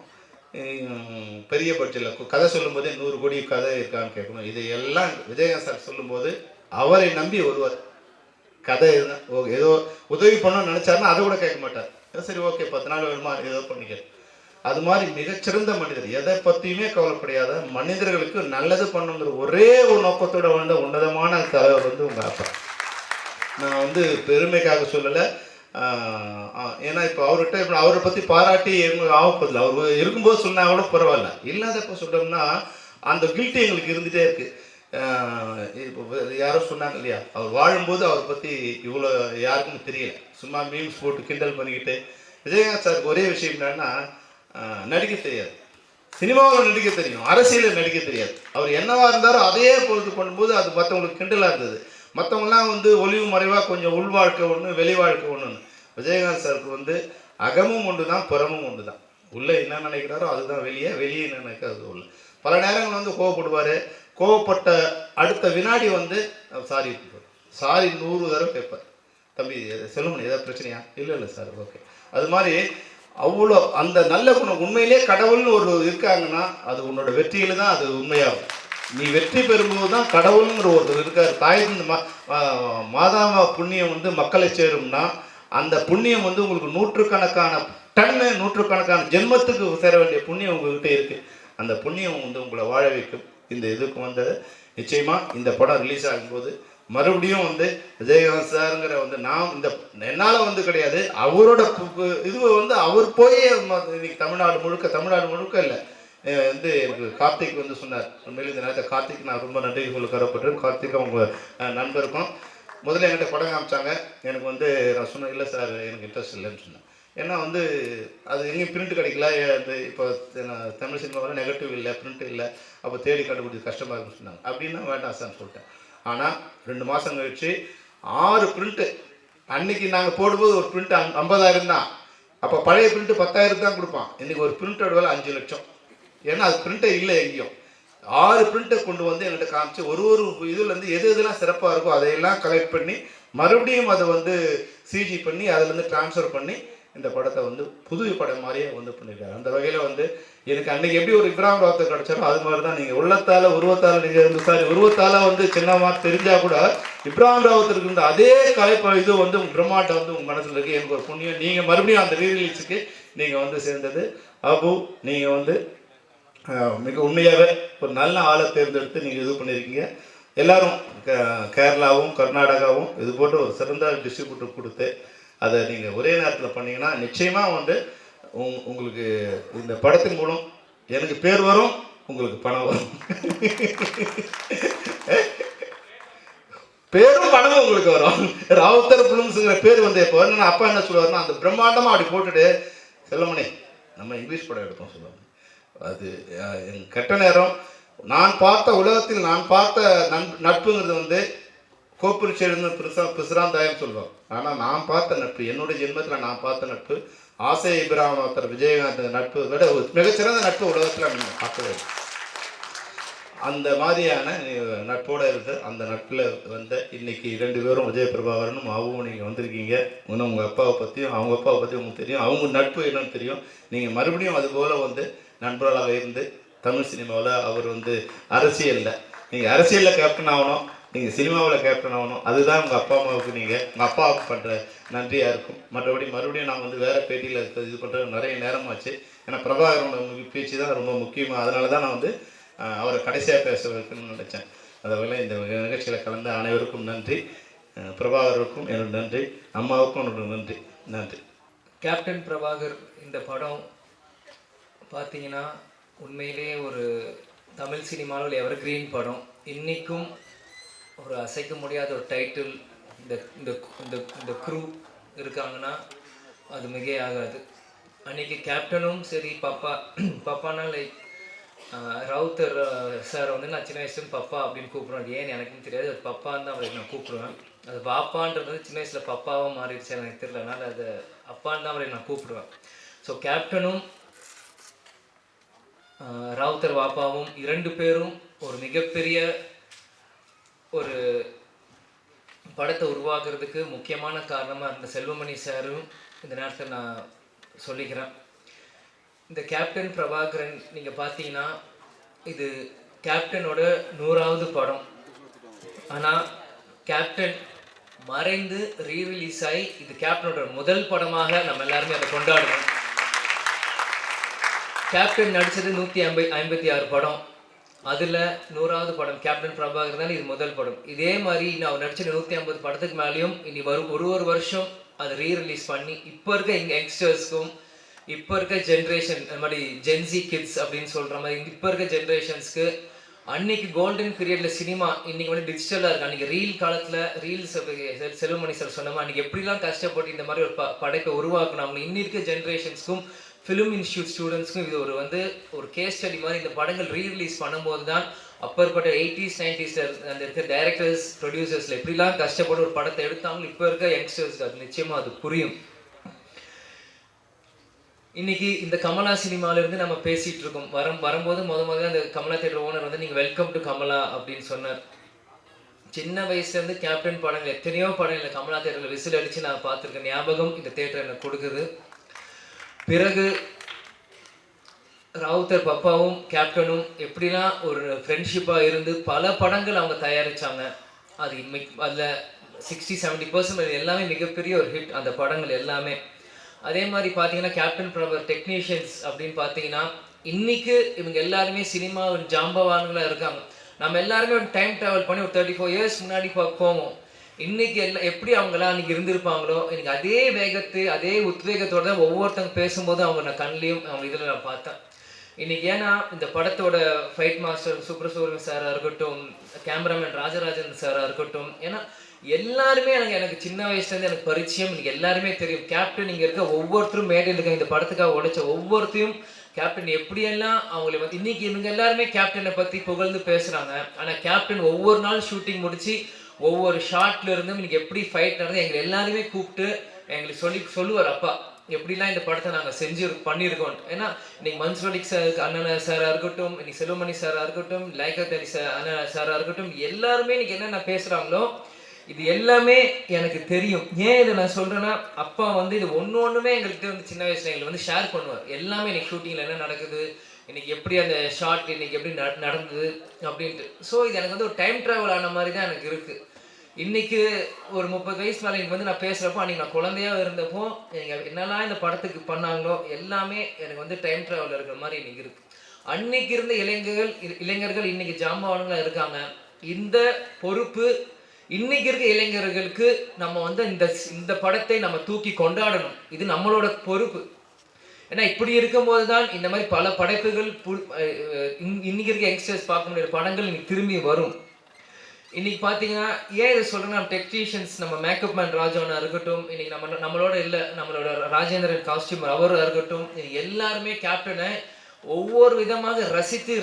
பெரிய பட்ஜெட்டில் கதை சொல்லும்போதே 100 கோடி கதை இருக்கான்னு கேட்கணும். இதையெல்லாம் விஜயகாந்த் சார் சொல்லும்போது அவரை நம்பி வருவார். கதை ஏதோ உதவி பண்ணணும்னு நினச்சாருன்னா அதை கூட கேட்க மாட்டார். சரி ஓகே 10 நாள் வேணுமா ஏதோ பண்ணிக்க. அது மாதிரி மிகச்சிறந்த மனிதர், எதை பற்றியுமே கவலைப்படையாத, மனிதர்களுக்கு நல்லது பண்ணுங்கிற ஒரே ஒரு நோக்கத்தோடு வாழ்ந்த உன்னதமான தலைவர் வந்து உங்கள் அப்பா. நான் வந்து பெருமைக்காக சொல்லலை. ஏன்னா இப்போ அவரை பற்றி பாராட்டி எங்களுக்கு ஆகப்பதில்லை. அவர் இருக்கும்போது சொன்னால் கூட பரவாயில்ல, இல்லாதப்போ சொல்கிறோம்னா அந்த கில்ட்டி எங்களுக்கு இருந்துகிட்டே இருக்குது. இப்போ யாரோ சொன்னாங்க இல்லையா, அவர் வாழும்போது அவரை பற்றி இவ்வளோ யாருக்கும் தெரியல, சும்மா மீம்ஸ் போட்டு கிண்டல் பண்ணிக்கிட்டு. விஜயகாந்த் சாருக்கு ஒரே விஷயம் என்னன்னா, நடிக்க தெரியாது, சினிமாவில் நடிக்க தெரியும், அரசியலில் நடிக்க தெரியாது. அவர் என்னவா இருந்தாரோ அதையே பொழுது பண்ணும்போது அது மற்றவங்களுக்கு கிண்டலாக இருந்தது. மற்றவங்களாம் வந்து ஒளிவு மறைவாக கொஞ்சம் உள் வாழ்க்கை ஒன்று, வெளி வாழ்க்கை ஒன்றுன்னு. விஜயகாந்த் சாருக்கு வந்து அகமும் ஒன்று தான், புறமும் ஒன்று தான். உள்ளே என்ன நினைக்கிறாரோ அதுதான் வெளியே என்ன நினைக்கிறது உள்ள. பல நேரங்கள் வந்து கோவப்படுவார். கோவப்பட்ட அடுத்த வினாடி வந்து சாரி 100 தடவை கேட்பார். தம்பி சொல்லுங்க ஏதாவது பிரச்சனையா? இல்லை சார் ஓகே. அது மாதிரி அவ்வளோ அந்த நல்ல குணம். உண்மையிலே கடவுள்னு ஒரு இருக்காங்கன்னா அது உன்னோட வெற்றியில் தான் அது உண்மையாகும். நீ வெற்றி பெறும்போது தான் கடவுளுங்கிற ஒருத்தர் இருக்கார். தாயின் மாதாம புண்ணியம் வந்து மக்களை சேரும்னா அந்த புண்ணியம் வந்து உங்களுக்கு நூற்றுக்கணக்கான ஜென்மத்துக்கு சேர வேண்டிய புண்ணியம் உங்கள்கிட்ட இருக்குது. அந்த புண்ணியம் வந்து உங்களை வாழ வைக்கும். இந்த இதுக்கு வந்தது நிச்சயமாக இந்த படம் ரிலீஸ் ஆகும்போது மறுபடியும் வந்து விஜயகாந்த் சாருங்கிற வந்து நான் இந்த என்னால் வந்து கிடையாது, அவரோட இதுவை வந்து அவர் போய் இன்னைக்கு தமிழ்நாடு முழுக்க இல்லை வந்து எனக்கு கார்த்திக் வந்து சொன்னார். உண்மையிலே இந்த நேரத்தை கார்த்திக் நான் ரொம்ப நன்றி சொல்ல கடப்பட்டேன். கார்த்திக் அவங்க நண்பருக்கும் முதல்ல என்கிட்ட படம் காமிச்சாங்க. எனக்கு வந்து நான் சொன்னேன், இல்லை சார் எனக்கு இன்ட்ரெஸ்ட் இல்லைன்னு சொன்னேன். ஏன்னா வந்து அது எங்கேயும் பிரிண்ட் கிடைக்கல. அது இப்போ தமிழ் சினிமாவில் நெகட்டிவ் இல்லை, பிரிண்ட் இல்லை, அப்போ தேடி கண்டுபிடிச்சி கஷ்டமாக இருக்குன்னு சொன்னாங்க. அப்படின்னா வேண்டாம் சார்னு சொல்லிட்டேன். ஆனால் 2 மாதம் கழிச்சு 6 பிரிண்ட்டு. அன்றைக்கி நாங்கள் போடும்போது ஒரு பிரிண்ட் 50,000 தான். அப்போ பழைய பிரிண்ட்டு 10,000 தான் கொடுப்பான். இன்றைக்கி ஒரு பிரிண்டோட வேலை 5 லட்சம். ஏன்னா அது பிரிண்ட்டே இல்லை எங்கேயும். 6 பிரிண்ட்டை கொண்டு வந்து என்கிட்ட காமிச்சு ஒரு இதுலேருந்து எதெல்லாம் சிறப்பாக இருக்கோ அதையெல்லாம் கலெக்ட் பண்ணி மறுபடியும் அதை வந்து சிஜி பண்ணி அதிலேருந்து ட்ரான்ஸ்ஃபர் பண்ணி இந்த படத்தை வந்து புது படம் மாதிரியே வந்து பண்ணியிருக்காரு. அந்த வகையில் வந்து எனக்கு அன்றைக்கி எப்படி ஒரு இப்ராஹிம் ராவுத்தர் கிடச்சாரோ அது மாதிரி தான் நீங்கள் உருவத்தால் நீங்கள் வந்து உருவத்தால் வந்து சின்னமாக தெரிஞ்சால் கூட இப்ராஹிம் ராவுத்தருக்கு இருந்த அதே இது வந்து பிரம்மாண்டம் வந்து உங்கள் மனசில் இருக்குது. எனக்கு ஒரு புண்ணியம் நீங்கள் மறுபடியும் அந்த ரீரிலீஸுக்கு நீங்கள் வந்து சேர்ந்தது. அபு நீங்கள் வந்து மிக உண்மையாகவே ஒரு நல்ல ஆளை தேர்ந்தெடுத்து நீங்கள் இது பண்ணியிருக்கீங்க. எல்லோரும் கேரளாவும் கர்நாடகாவும் இது போன்ற ஒரு சிறந்த டிஸ்ட்ரிபியூட்டர் கொடுத்து அதை நீங்கள் ஒரே நேரத்தில் பண்ணிங்கன்னா நிச்சயமாக வந்து உங்களுக்கு இந்த படத்தின் மூலம் எனக்கு பேர் வரும், உங்களுக்கு பணம் வரும். பேரும் பணமும் உங்களுக்கு வரும். ராவுத்தர் ஃபிலிம்ஸுங்கிற பேர் வந்து எப்போ என்ன அப்பா என்ன சொல்லுவாருன்னா, அந்த பிரம்மாண்டமாக அப்படி போட்டுட்டு செல்லமணி நம்ம இங்கிலீஷ் படம் எடுப்போம் சொல்லுவாங்க. அது என் கெட்ட நேரம். உலகத்தில் நான் பார்த்த நட்புங்கிறது வந்து கோப்புரிச்சேர்ந்து பிசுராந்தாயம் சொல்லுவாங்க. ஆனால் நான் பார்த்த நட்பு, என்னுடைய ஜென்மத்தில் நான் பார்த்த நட்பு ஆசை இப்ராஹிம் ராவுத்தர் விஜயகாந்த் நட்பு விட மிகச்சிறந்த நட்பு உலகத்தில் நீங்கள் பார்க்கவே. அந்த மாதிரியான நட்போடு இருந்து அந்த நட்பில் வந்த இன்னைக்கு 2 பேரும் விஜய் பிரபாகரனும் அவங்க நீங்கள் வந்திருக்கீங்க. இன்னும் உங்கள் அப்பாவை பற்றியும் அவங்க அப்பாவை பற்றியும் உங்களுக்கு தெரியும், அவங்க நட்பு என்னன்னு தெரியும். நீங்கள் மறுபடியும் அதுபோல் வந்து நண்பர்களாக இருந்து தமிழ் சினிமாவில் அவர் வந்து அரசியலில் நீங்கள் அரசியலில் கேப்டன் ஆகணும், நீங்கள் சினிமாவில் கேப்டன் ஆகணும். அதுதான் உங்கள் அப்பா அம்மாவுக்கு நீங்கள் உங்கள் அப்பாவுக்கு பண்ணுற நன்றியாக இருக்கும். மறுபடியும் நான் வந்து வேறு பேட்டியில் இது பண்ணுற நிறைய நேரமாச்சு. ஏன்னா பிரபாகரோட பேச்சு தான் ரொம்ப முக்கியமாக. அதனால தான் நான் வந்து அவரை கடைசியாக பேச வைக்கணும்னு நினச்சேன். அதனால் இந்த நிகழ்ச்சியில் கலந்த அனைவருக்கும் நன்றி. பிரபாகருக்கும் என்னோட நன்றி, அம்மாவுக்கும் என்னோட நன்றி. நன்றி. கேப்டன் பிரபாகர் இந்த படம் பார்த்தீங்கன்னா உண்மையிலே ஒரு தமிழ் சினிமாவில் எவர் கிரீன் படம். இன்றைக்கும் ஒரு அசைக்க முடியாத ஒரு டைட்டில். இந்த இந்த இந்த இந்த க்ரூ இருக்காங்கன்னா அது மிகை ஆகாது. அன்றைக்கி கேப்டனும் சரி, பப்பானா லைக் ராவுத்தர் சார் வந்து நான் சின்ன வயசுலேருந்து பப்பா அப்படின்னு கூப்பிடுவேன். அது ஏன்னு எனக்கும் தெரியாது, அது பப்பான்னு தான் அவருக்கு நான் கூப்பிடுவேன். அது பாப்பான்றது வந்து சின்ன வயசில் பப்பாவாக மாறிடுச்சு எனக்கு தெரியல, அதனால் அது அப்பான்னு தான் அவரை நான் கூப்பிடுவேன். ஸோ கேப்டனும் ராவுத்தர் வாப்பாவும் 2 பேரும் ஒரு மிகப்பெரிய ஒரு படத்தை உருவாக்குறதுக்கு முக்கியமான காரணமாக இருந்த செல்வமணி சாரும் இந்த நேரத்தில் நான் சொல்லிக்கிறேன். இந்த கேப்டன் பிரபாகரன் நீங்கள் பார்த்தீங்கன்னா இது கேப்டனோட 100வது படம். ஆனால் கேப்டன் மறைந்து ரீரிலீஸ் ஆகி இது கேப்டனோட முதல் படமாக நம்ம எல்லாருமே அதை கொண்டாடுறோம். கேப்டன் நடித்தது 156 படம், அதில் 100வது படம் கேப்டன் பிரபாகர் தான் இது முதல் படம். இதே மாதிரி இன்னும் அவர் நடிச்ச 150 படத்துக்கு மேலேயும் இனி வரும் ஒரு வருஷம் அதை ரீரிலீஸ் பண்ணி இப்போ இருக்க எங்கள் யங்ஸ்டர்ஸ்க்கும் இப்போ இருக்க ஜென்ரேஷன் அந்த மாதிரி ஜென்சி கிட்ஸ் அப்படின்னு சொல்கிற மாதிரி இப்போ இருக்க ஜென்ரேஷன்ஸ்க்கு அன்னைக்கு கோல்டன் பீரியடில் சினிமா இன்றைக்கி வந்து டிஜிட்டலாக இருக்குது. அன்றைக்கி ரீல் காலத்தில் ரீல்ஸ் செல்வமணி சார் சொன்ன மாதிரி அன்றைக்கி எப்படிலாம் கஷ்டப்பட்டு இந்த மாதிரி ஒரு படைப்பை உருவாக்கணும் இன்னி இருக்க ஜென்ரேஷன்ஸ்க்கும் ஃபிலிம் இன்ஸ்டியூட் ஸ்டூடெண்ட்ஸ்க்கும் இது ஒரு கேஸ் ஸ்டடி மாதிரி இந்த படங்கள் ரீரிலீஸ் பண்ணும்போது தான் அப்பற்பட்ட 80s 90s அந்த இருக்க டைரக்டர்ஸ் ப்ரொடியூசர்ஸில் எப்படிலாம் கஷ்டப்பட்டு ஒரு படத்தை எடுத்தாலும் இப்போ இருக்க யங்ஸ்டர்ஸ்க்கு அது நிச்சயமாக அது புரியும். இன்னைக்கு இந்த கமலா சினிமாவிலேருந்து நம்ம பேசிகிட்டு இருக்கோம். வரும்போது முதல்ல அந்த கமலா தேட்டர் ஓனர் வந்து நீங்கள் வெல்கம் டு கமலா அப்படின்னு சொன்னார். சின்ன வயசுலேருந்து கேப்டன் படங்கள் எத்தனையோ படங்கள் கமலா தேட்டரில் விசில் அடித்து நான் பார்த்துருக்கேன். ஞாபகம் இந்த தேட்டர் எனக்கு கொடுக்குது. பிறகு ராவுத்தர் பப்பாவும் கேப்டனும் எப்படிலாம் ஒரு ஃப்ரெண்ட்ஷிப்பாக இருந்து பல படங்கள் அவங்க தயாரித்தாங்க. அதில் 60-70% எல்லாமே மிகப்பெரிய ஒரு ஹிட் அந்த படங்கள் எல்லாமே. அதே மாதிரி பார்த்தீங்கன்னா கேப்டன் பிரபாகர் டெக்னீஷியன்ஸ் அப்படின்னு பார்த்தீங்கன்னா இன்றைக்கு இவங்க எல்லாருமே சினிமாவின் ஜாம்பவான்களாக இருக்காங்க. நம்ம எல்லாருமே ஒரு டைம் ட்ராவல் பண்ணி ஒரு 34 இயர்ஸ் முன்னாடி போவோம். இன்னைக்கு எப்படி அவங்களாம் அன்றைக்கி இருந்திருப்பாங்களோ எனக்கு அதே அதே உத்வேகத்தோடு தான் ஒவ்வொருத்தங்க பேசும்போது அவங்க நான் கண்லேயும் அவங்க இதில் நான் பார்த்தேன். இன்றைக்கி ஏன்னா இந்த படத்தோட ஃபைட் மாஸ்டர் சுப்ரசூரன் சாராக இருக்கட்டும், கேமராமேன் ராஜராஜன் சாராக இருக்கட்டும், ஏன்னா எல்லாருமே எனக்கு சின்ன வயசுலேருந்து எனக்கு பரிச்சயம். எனக்கு எல்லாருமே தெரியும். கேப்டன் இங்கே இருக்க ஒவ்வொருத்தரும் மேடையில் இருக்க இந்த படத்துக்காக உழைச்ச ஒவ்வொருத்தையும் கேப்டன் எப்படியெல்லாம் அவங்களை வந்து இன்னைக்கு இவங்க எல்லாருமே கேப்டனை பற்றி புகழ்ந்து பேசுகிறாங்க. ஆனால் கேப்டன் ஒவ்வொரு நாள் ஷூட்டிங் முடித்து ஒவ்வொரு ஷார்ட்ல இருந்தும் இன்னைக்கு எப்படி ஃபைட் நடந்து எங்களை எல்லாருமே கூப்பிட்டு எங்களுக்கு சொல்லுவார், அப்பா எப்படிலாம் இந்த படத்தை நாங்கள் பண்ணியிருக்கோம். ஏன்னா இன்னைக்கு மன்சூர் சார் அண்ணன் சாராக இருக்கட்டும், இன்னைக்கு செல்வமணி சாராக இருக்கட்டும், லைகத் அலி அண்ணன் சாராக இருக்கட்டும், எல்லாருமே இன்னைக்கு என்னென்ன பேசுகிறாங்களோ இது எல்லாமே எனக்கு தெரியும். ஏன் இதை நான் சொல்கிறேன்னா, அப்பா வந்து இது ஒன்றுமே எங்கள்கிட்ட வந்து சின்ன வயசுல எங்களை வந்து ஷேர் பண்ணுவார். எல்லாமே இன்னைக்கு ஷூட்டிங்கில் என்ன நடக்குது, இன்னைக்கு எப்படி அந்த ஷார்ட் இன்னைக்கு எப்படி நடந்தது அப்படின்ட்டு. ஸோ இது எனக்கு வந்து ஒரு டைம் ட்ராவல் ஆன மாதிரி தான் எனக்கு இருக்குது. இன்னைக்கு ஒரு 30 வயசு மேலே எனக்கு வந்து நான் பேசுகிறப்போ, அன்றைக்கி நான் குழந்தையாக இருந்தப்போ எனக்கு என்னெல்லாம் இந்த படத்துக்கு பண்ணாங்களோ எல்லாமே எனக்கு வந்து டைம் ட்ராவல் இருக்கிற மாதிரி இன்னைக்கு இருக்குது. அன்னைக்கு இருந்த இளைஞர்கள் இன்னைக்கு ஜாம்பவான்களாக இருக்காங்க. இந்த பொறுப்பு இன்னைக்கு இருக்க இளைஞர்களுக்கு நம்ம வந்து இந்த படத்தை நம்ம தூக்கி கொண்டாடணும். இது நம்மளோட பொறுப்பு. ஏன்னா இப்படி இருக்கும்போது தான் இந்த மாதிரி பல படைப்புகள் இன்னைக்கு இருக்க யங்ஸ்டர்ஸ் பார்க்க முடியாத படங்கள் இன்னைக்கு திரும்பி வரும். இன்னைக்கு பார்த்தீங்கன்னா ஏன் இதை சொல்கிறேன்னா, நம்ம டெக்னீஷியன்ஸ், நம்ம மேக்கப் மேன் ராஜாவனா இருக்கட்டும், இன்னைக்கு நம்மளோட இல்லை நம்மளோட ராஜேந்திரன் காஸ்டியூமர் அவராக இருக்கட்டும், எல்லாருமே கேப்டனை ஒவ்வொரு விதமாக ரசித்து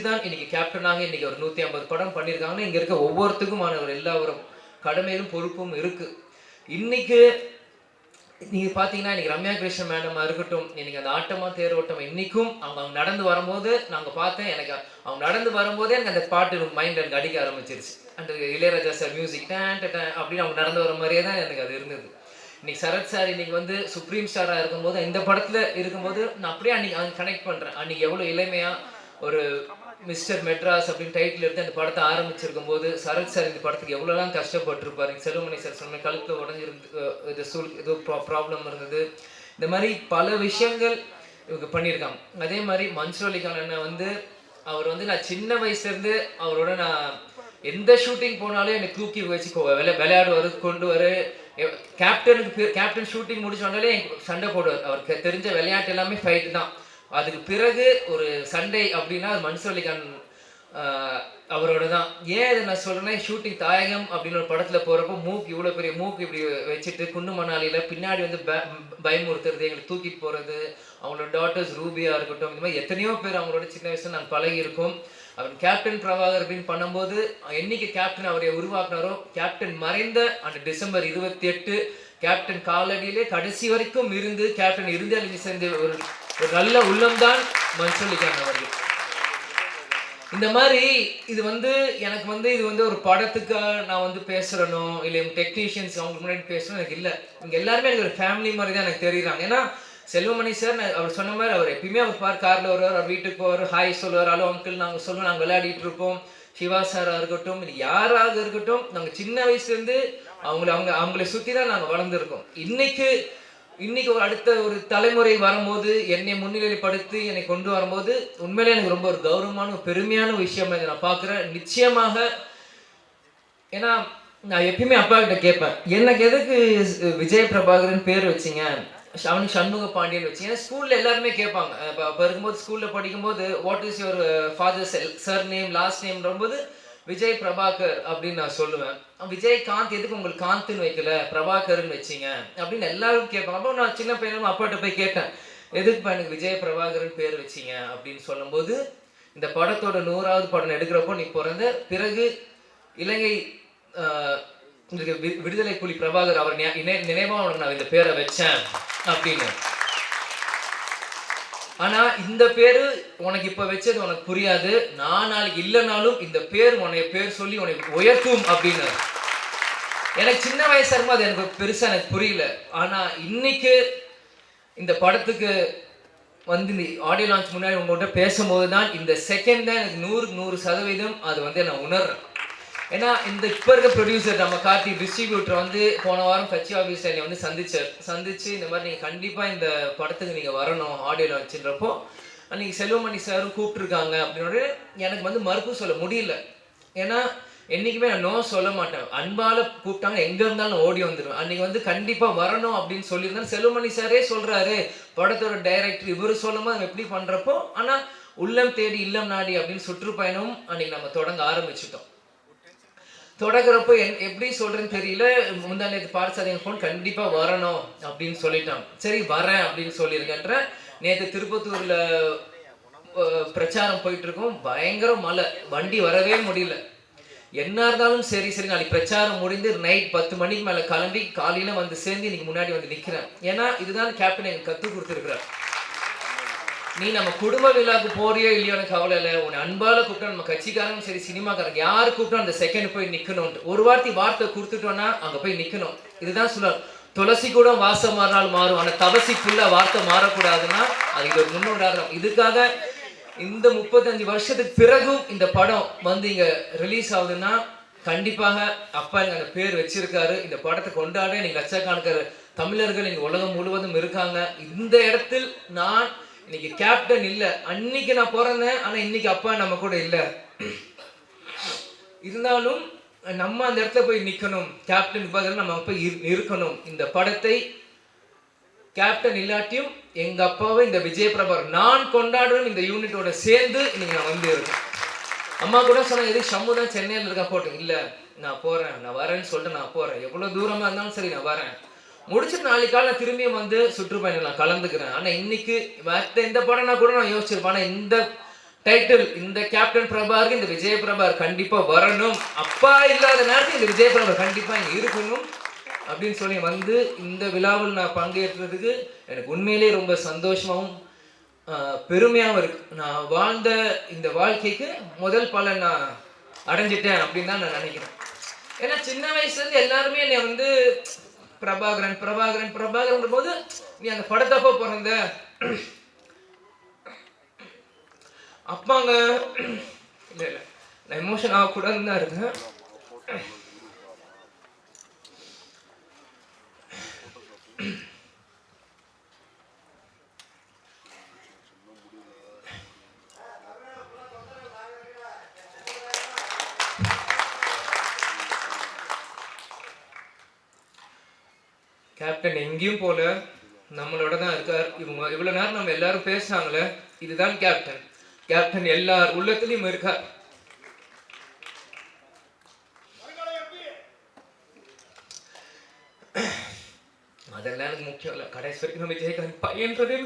தான் இன்னைக்கு கேப்டனாக இன்னைக்கு ஒரு 150 படம் பண்ணியிருக்காங்கன்னா இங்கே இருக்க ஒவ்வொருத்துக்குமான ஒரு எல்லா ஒரு கடமையிலும் பொறுப்பும் இருக்குது. இன்னைக்கு நீங்கள் பார்த்தீங்கன்னா இன்னைக்கு ரம்யா கிருஷ்ணன் மேடமாக இருக்கட்டும், இன்னைக்கு அந்த ஆட்டமாக தேரோட்டம் இன்னைக்கும் அவங்க நடந்து வரும்போது நாங்கள் பார்த்தேன். எனக்கு அவங்க நடந்து வரும்போதே எனக்கு அந்த பாட்டு மைண்ட் எனக்கு அடிக்க ஆரம்பிச்சிருச்சு. அந்த இளையராஜா சார் மியூசிக் அப்படின்னு அவங்க நடந்து வர மாதிரியே தான் எனக்கு அது இருந்தது. இன்னைக்கு சரத் சார் இன்னைக்கு வந்து சுப்ரீம் ஸ்டாராக இருக்கும்போது இந்த படத்தில் இருக்கும்போது நான் அப்படியே அன்னைக்கு கனெக்ட் பண்ணுறேன். அன்னைக்கு எவ்வளோ இளமையாக ஒரு மிஸ்டர் மெட்ராஸ் அப்படின்னு டைட்டில் எடுத்து அந்த படத்தை ஆரம்பிச்சிருக்கும் போது சரத் சார் இந்த படத்துக்கு எவ்வளோலாம் கஷ்டப்பட்டுருப்பாரு. செல்வமணி சார் சொன்ன கழுத்தில் உடஞ்சிருந்து ஏதோ ப்ராப்ளம் இருந்தது. இந்த மாதிரி பல விஷயங்கள் இவங்க பண்ணியிருக்காங்க. அதே மாதிரி மன்சூர் அலிகான் அண்ணன் வந்து அவர் வந்து நான் சின்ன வயசுலேருந்து அவரோட நான் எந்த ஷூட்டிங் போனாலும் என்னை தூக்கி வச்சு விளையாடுவார், கொண்டு வர. கேப்டன் ஷூட்டிங் முடிச்சு வந்தாலே சண்டை போடுவார். அவருக்கு தெரிஞ்ச விளையாட்டு எல்லாமே ஃபைட்டு தான். அதுக்கு பிறகு ஒரு சண்டை அப்படின்னா அது மன்சூர் அலிகான் அவரோட தான். ஏன் இதை நான் சொல்கிறேன்னா, ஷூட்டிங் தாயகம் அப்படின்னு ஒரு படத்தில் போகிறப்போ இவ்வளோ பெரிய மூக்கு இப்படி வச்சுட்டு குண்டு மணாலியில் பின்னாடி வந்து பயமுறுத்துறது, எங்களை தூக்கிட்டு போகிறது, அவங்களோட டாட்டர்ஸ் ரூபியா இருக்கட்டும், இந்த மாதிரி எத்தனையோ பேர் அவங்களோட சின்ன வயசுல நாங்கள் பழகி இருக்கோம். அவர் கேப்டன் பிரபாகர் அப்படின்னு பண்ணும்போது என்னைக்கு கேப்டன் அவரை உருவாக்குனாரோ, கேப்டன் மறைந்த அந்த டிசம்பர் 28 கேப்டன் காலடியிலே கடைசி வரைக்கும் இருந்து கேப்டன் இறுதி சேர்ந்த ஒரு நல்ல உள்ளம்தான் மன்சூர் அலிகான் அவர்கள். இந்த மாதிரி இது வந்து எனக்கு வந்து இது வந்து ஒரு படத்துக்காக நான் வந்து பேசுகிறனோ இல்லை டெக்னீஷியன்ஸ் அவங்களுக்கு முன்னாடி பேசணும் எனக்கு இல்லை. இங்கே எல்லாருமே எனக்கு ஒரு ஃபேமிலி மாதிரி தான் எனக்கு தெரியுறாங்க. ஏன்னா செல்வமணி சார் அவர் சொன்ன மாதிரி அவர் எப்பயுமே அவர் காரில் வருவார், அவர் வீட்டுக்கு போவார், ஹாய் சொல்லுவார், ஹலோ அங்கிள் நாங்கள் சொல்லுவோம், நாங்கள் விளையாடிட்டு இருப்போம். சிவா சாராக இருக்கட்டும், யாராக இருக்கட்டும், நாங்கள் சின்ன வயசுலேருந்து அவங்கள சுற்றி தான் நாங்கள் வளர்ந்துருக்கோம். இன்னைக்கு ஒரு அடுத்த ஒரு தலைமுறை வரும்போது என்னை முன்னிலைப்படுத்தி என்னை கொண்டு வரும்போது உண்மையிலே எனக்கு ரொம்ப ஒரு கௌரவமான பெருமையான விஷயம் இதை நான் பார்க்குறேன். நிச்சயமாக ஏன்னா நான் எப்பயுமே அப்பா கிட்ட கேட்பேன், எனக்கு எதுக்கு விஜய் பிரபாகரன் பேர் வச்சிங்க, அவனுக்கு சண்முக பாண்டியன் வச்சு. ஏன்னா ஸ்கூலில் எல்லாருமே கேட்பாங்க. இப்போ இருக்கும்போது ஸ்கூலில் படிக்கும்போது what is your father sir name last நேம்ன்றபோது விஜய் பிரபாகர் அப்படின்னு நான் சொல்லுவேன். விஜயகாந்த் எதுக்கு உங்களுக்கு காந்த்னு வைக்கல பிரபாகர்னு வச்சிங்க அப்படின்னு எல்லாரும் கேட்பாங்க. அப்போ நான் சின்ன பையனும் அப்பாட்ட போய் கேட்டேன், எதுக்குப்பா எனக்கு விஜய் பிரபாகரன் பேர் வச்சிங்க அப்படின்னு சொல்லும்போது, இந்த படத்தோட 100வது படம் எடுக்கிறப்போ நீ பிறந்த பிறகு இலங்கை விடுதலை புலி பிரபாகர் அவர் நினைவாக உனக்கு நான் இந்த பேரை வச்சேன் அப்படின்னு. ஆனா இந்த பேரு உனக்கு இப்ப வச்சது உனக்கு புரியாது, நான் நாளைக்கு இல்லைனாலும் இந்த பேர் உன்னை பேர் சொல்லி உனக்கு உயர்த்தும் அப்படின்னு. எனக்கு சின்ன வயசா இருக்கும் அது எனக்கு பெருசா எனக்கு புரியல. ஆனா இன்னைக்கு இந்த படத்துக்கு வந்து இந்த ஆடியோ லான்ச் முன்னாடி உங்கள்கிட்ட பேசும்போது தான் இந்த செகண்ட் தான் எனக்கு 100% அது வந்து நான் உணர்றேன். ஏன்னா இந்த இப்போ இருக்க ப்ரொடியூசர் நம்ம கார்த்தி டிஸ்ட்ரிபியூட்டர் வந்து போன வாரம் கட்சி ஆஃபீஸில் என்னை வந்து சந்திச்சு இந்த மாதிரி நீங்கள் கண்டிப்பாக இந்த படத்துக்கு நீங்கள் வரணும் ஆடியோ லான்ச்சுன்றப்போ அன்றைக்கி செல்வமணி சாரும் கூப்பிட்ருக்காங்க அப்படின்னு எனக்கு வந்து மறுப்பு சொல்ல முடியல. ஏன்னா என்றைக்குமே நான் நோ சொல்ல மாட்டேன். அன்பால் கூப்பிட்டாங்க எங்கே இருந்தாலும் நான் ஓடி வந்துடுவேன். அன்றைக்கி வந்து கண்டிப்பாக வரணும் அப்படின்னு சொல்லியிருந்தேன். செல்வமணி சாரே சொல்கிறாரு, படத்தோட டைரக்டர் இவர் சொல்லும்போது நம்ம எப்படி பண்ணுறப்போ, ஆனால் உள்ளம் தேடி இல்லம் நாடி அப்படின்னு சுற்றுப்பயணம் அன்றைக்கி நம்ம தொடங்க ஆரம்பிச்சிட்டோம். தொடங்குறப்போ எப்படி சொல்கிறேன்னு தெரியல. முந்தா நேற்று பார்த்தாதீங்க ஃபோன் கண்டிப்பாக வரணும் அப்படின்னு சொல்லிட்டான். சரி வரேன் அப்படின்னு சொல்லியிருக்கேன்ற. நேற்று திருப்பத்தூரில் பிரச்சாரம் போயிட்டுருக்கோம். பயங்கர மழை, வண்டி வரவே முடியல. என்ன இருந்தாலும் சரி நாளைக்கு பிரச்சாரம் முடிந்து நைட் 10 மணிக்கு மேலே கிளம்பி காலையில் வந்து சேர்ந்து இன்னைக்கு முன்னாடி வந்து நிற்கிறேன். ஏன்னா இதுதான் கேப்டன் எனக்கு கற்றுக் கொடுத்துருக்குறார். நீ நம்ம குடும்ப விழாவுக்கு போறியோ இல்லையோ எனக்கு கவலை இல்லை. உன்னை அன்பால் கூப்பிட்டா நம்ம கட்சிக்காரங்க சரி சினிமாக்காரங்க யார் கூப்பிட்டா அந்த செகண்ட் போய் நிற்கணும்ட்டு ஒரு வார்த்தை கொடுத்துட்டோன்னா அங்கே போய் நிற்கணும். இதுதான் சொல்லுவார், துளசி கூட வாசம் மாறினால் மாறும், ஆனால் தவசி ஃபுல்லாக வார்த்தை மாறக்கூடாதுன்னா அது இது ஒரு முன்னுதாரணம். இதுக்காக இந்த 35 வருஷத்துக்கு பிறகும் இந்த படம் வந்து இங்கே ரிலீஸ் ஆகுதுன்னா கண்டிப்பாக அப்பா எனக்கு அந்த பேர் வச்சிருக்காரு. இந்த படத்தை கொண்டாட இன்னைக்கு லட்சக்கணக்கான தமிழர்கள் இங்கே உலகம் முழுவதும் இருக்காங்க. இந்த இடத்தில் நான் இன்னைக்கு கேப்டன் இல்லை. அன்னைக்கு நான் பிறந்தேன், ஆனால் இன்னைக்கு அப்பா நம்ம கூட இல்லை. இருந்தாலும் நம்ம அந்த இடத்துல போய் நிற்கணும். கேப்டன் பதில் நம்ம போய் இருக்கணும். இந்த படத்தை கேப்டன் இல்லாட்டியும் எங்க அப்பாவை இந்த விஜய் பிரபார் நான் கொண்டாடுவேன் இந்த யூனிட்டோட சேர்ந்து இன்னைக்கு நான் வந்து இருக்கேன். அம்மா கூட சொன்னாங்க, எது ஷம்மு தான் சென்னையில் இருக்கா போட்டேன். இல்லை நான் போகிறேன், நான் வரேன்னு சொல்லிட்டு நான் போகிறேன். எவ்வளோ தூரமாக இருந்தாலும் சரி நான் வரேன். முடிச்சுட்டு நாளைக்கு காலை திரும்பியும் வந்து சுற்றுப்பயணம் நான் கலந்துக்கிறேன். ஆனால் இன்னைக்கு மற்ற எந்த படம்னா கூட நான் யோசிச்சிருப்பேன். ஆனால் இந்த டைட்டில், இந்த கேப்டன் பிரபாருக்கு இந்த விஜய் பிரபார் கண்டிப்பாக வரணும். அப்பா இல்லாத நேரத்தில் இந்த விஜய் பிரபார் கண்டிப்பாக இங்கே இருக்கணும் அப்படின்னு சொல்லி வந்து இந்த விழாவில் நான் பங்கேற்றதுக்கு எனக்கு உண்மையிலே ரொம்ப சந்தோஷமாகவும் பெருமையாகவும் இருக்கு. நான் வாழ்ந்த இந்த வாழ்க்கைக்கு முதல் பலன் நான் அடைஞ்சிட்டேன் அப்படின்னு தான் நான் நினைக்கிறேன். ஏன்னா சின்ன வயசுலேருந்து எல்லாருமே என்னை வந்து பிரபாகரன் போது நீ அந்த படத்தப்போ பிறந்த அப்பாங்க இல்லை நான் எமோஷன் ஆகக்கூடாதுன்னு தான் இருக்கேன். கேப்டன் எங்கேயும் போல நம்மளோட தான் இருக்கார். இவங்க இவ்வளோ நேரம் நம்ம எல்லாரும் பேசுனாங்களே, இதுதான் கேப்டன். கேப்டன் எல்லார் உள்ளத்துலையும் இருக்கார். அதெல்லாம் எனக்கு முக்கியம் இல்லை. கடைசி வரைக்கும் நம்ம விஜயகாந்த் பையன்றதே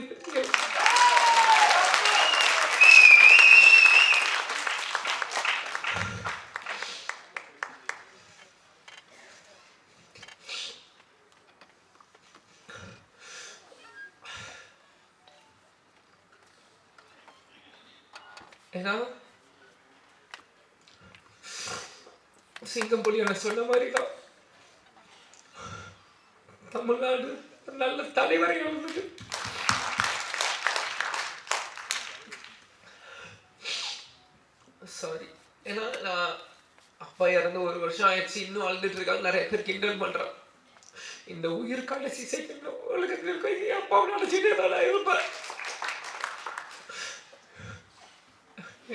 ஏன்னா சிங்கம் புலி என்ன சொன்ன மாதிரி தான் தமிழ்நாடு நல்ல தலைவரை வந்தது. சாரி, ஏன்னா நான் அப்பா இறந்து 1 வருஷம் ஆயிடுச்சு, இன்னும் அழுதுட்டு இருக்காங்க. நிறைய பேர் கிண்டல் பண்றான். இந்த உயிர் கடைசி செகண்ட் உலகத்தில் அப்பாவை நினைச்சுட்டே நான் இருப்பேன்.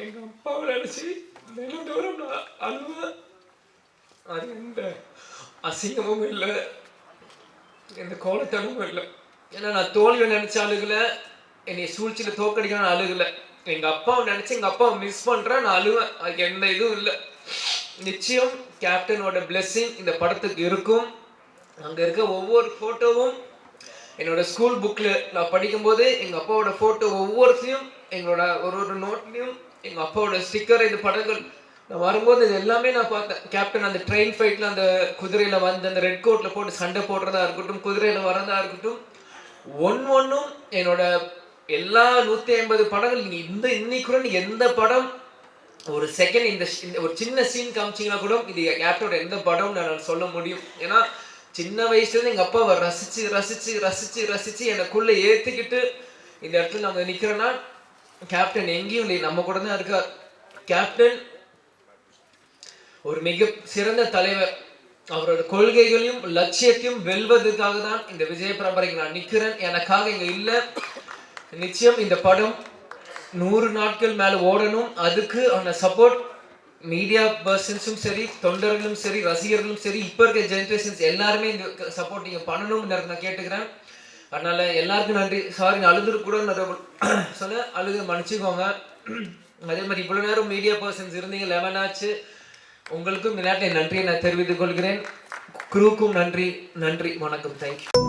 எங்க அப்பாவை நினைச்சு தினந்தோறும் நான் அழுவேன். அது எந்த அசிங்கமும் இல்லை, எந்த கோலத்தனமும் இல்லை. ஏன்னா நான் தோல்வியை நினைச்ச அழுகலை, என்னை சூழ்ச்சியில் தோக்கடிக்கணும்னு அழுகலை. எங்க அப்பாவை நினைச்சு எங்க அப்பாவை மிஸ் பண்றேன், நான் அழுவேன். அதுக்கு எந்த இதுவும் இல்லை. நிச்சயம் கேப்டனோட பிளெஸிங் இந்த படத்துக்கு இருக்கும். அங்கே இருக்க ஒவ்வொரு ஃபோட்டோவும் என்னோட ஸ்கூல் புக்கில் நான் படிக்கும்போது எங்கள் அப்பாவோட ஃபோட்டோ ஒவ்வொருத்தையும் எங்களோட ஒரு நோட்லையும் எங்கள் அப்பாவோட ஸ்டிக்கர், இந்த படங்கள் நான் வரும்போது இது எல்லாமே நான் பார்த்தேன். கேப்டன் அந்த ட்ரெயின் ஃபைட்டில் அந்த குதிரையில் வந்து அந்த ரெட் கோட்டில் போட்டு சண்டை போடுறதா இருக்கட்டும், குதிரையில் வரதா இருக்கட்டும், ஒன்றும் என்னோட எல்லா 150 படங்கள் நீங்கள் இன்னைக்கு கூட நீங்கள் எந்த படம் ஒரு செகண்ட் இந்த ஒரு சின்ன சீன் காமிச்சிங்கன்னா கூட இது கேப்டனோட எந்த படம் நான் சொல்ல முடியும். ஏன்னா சின்ன வயசுலேருந்து எங்கள் அப்பாவை ரசித்து ரசித்து ரசித்து ரசித்து எனக்குள்ளே ஏற்றிக்கிட்டு இந்த இடத்துல நாங்கள் நிற்கிறோன்னா கேப்டன் எங்கேயும் இல்லை, நம்ம கூட தான் இருக்கார். கேப்டன் ஒரு மிக சிறந்த தலைவர். அவரோட கொள்கைகளையும் லட்சியத்தையும் வெல்வதற்காக தான் இந்த விஜய பிரபாரிக்கு நான் நிற்கிறேன். எனக்காக இங்கே இல்லை. நிச்சயம் இந்த படம் 100 நாட்கள் மேலே ஓடணும். அதுக்கு அந்த சப்போர்ட் மீடியா பர்சன்ஸும் சரி, தொண்டர்களும் சரி, ரசிகர்களும் சரி, இப்போ இருக்க ஜென்ரேஷன்ஸ் எல்லாருமே இந்த சப்போர்ட் நீங்கள் பண்ணணும்னு நான் கேட்டுக்கிறேன். அதனால் எல்லாருக்கும் நன்றி. சாரி, நான் அழுதுட்டு கூட சொன்னேன், அழுது மன்னிச்சுக்கோங்க. அதே மாதிரி இவ்வளோ நேரம் மீடியா பர்சன்ஸ் இருந்தீங்க, 11 ஆச்சு. உங்களுக்கும் இந்த நேரத்தில் நன்றியை நான் தெரிவித்துக் கொள்கிறேன். குரூக்கும் நன்றி. நன்றி, வணக்கம், தேங்க்யூ.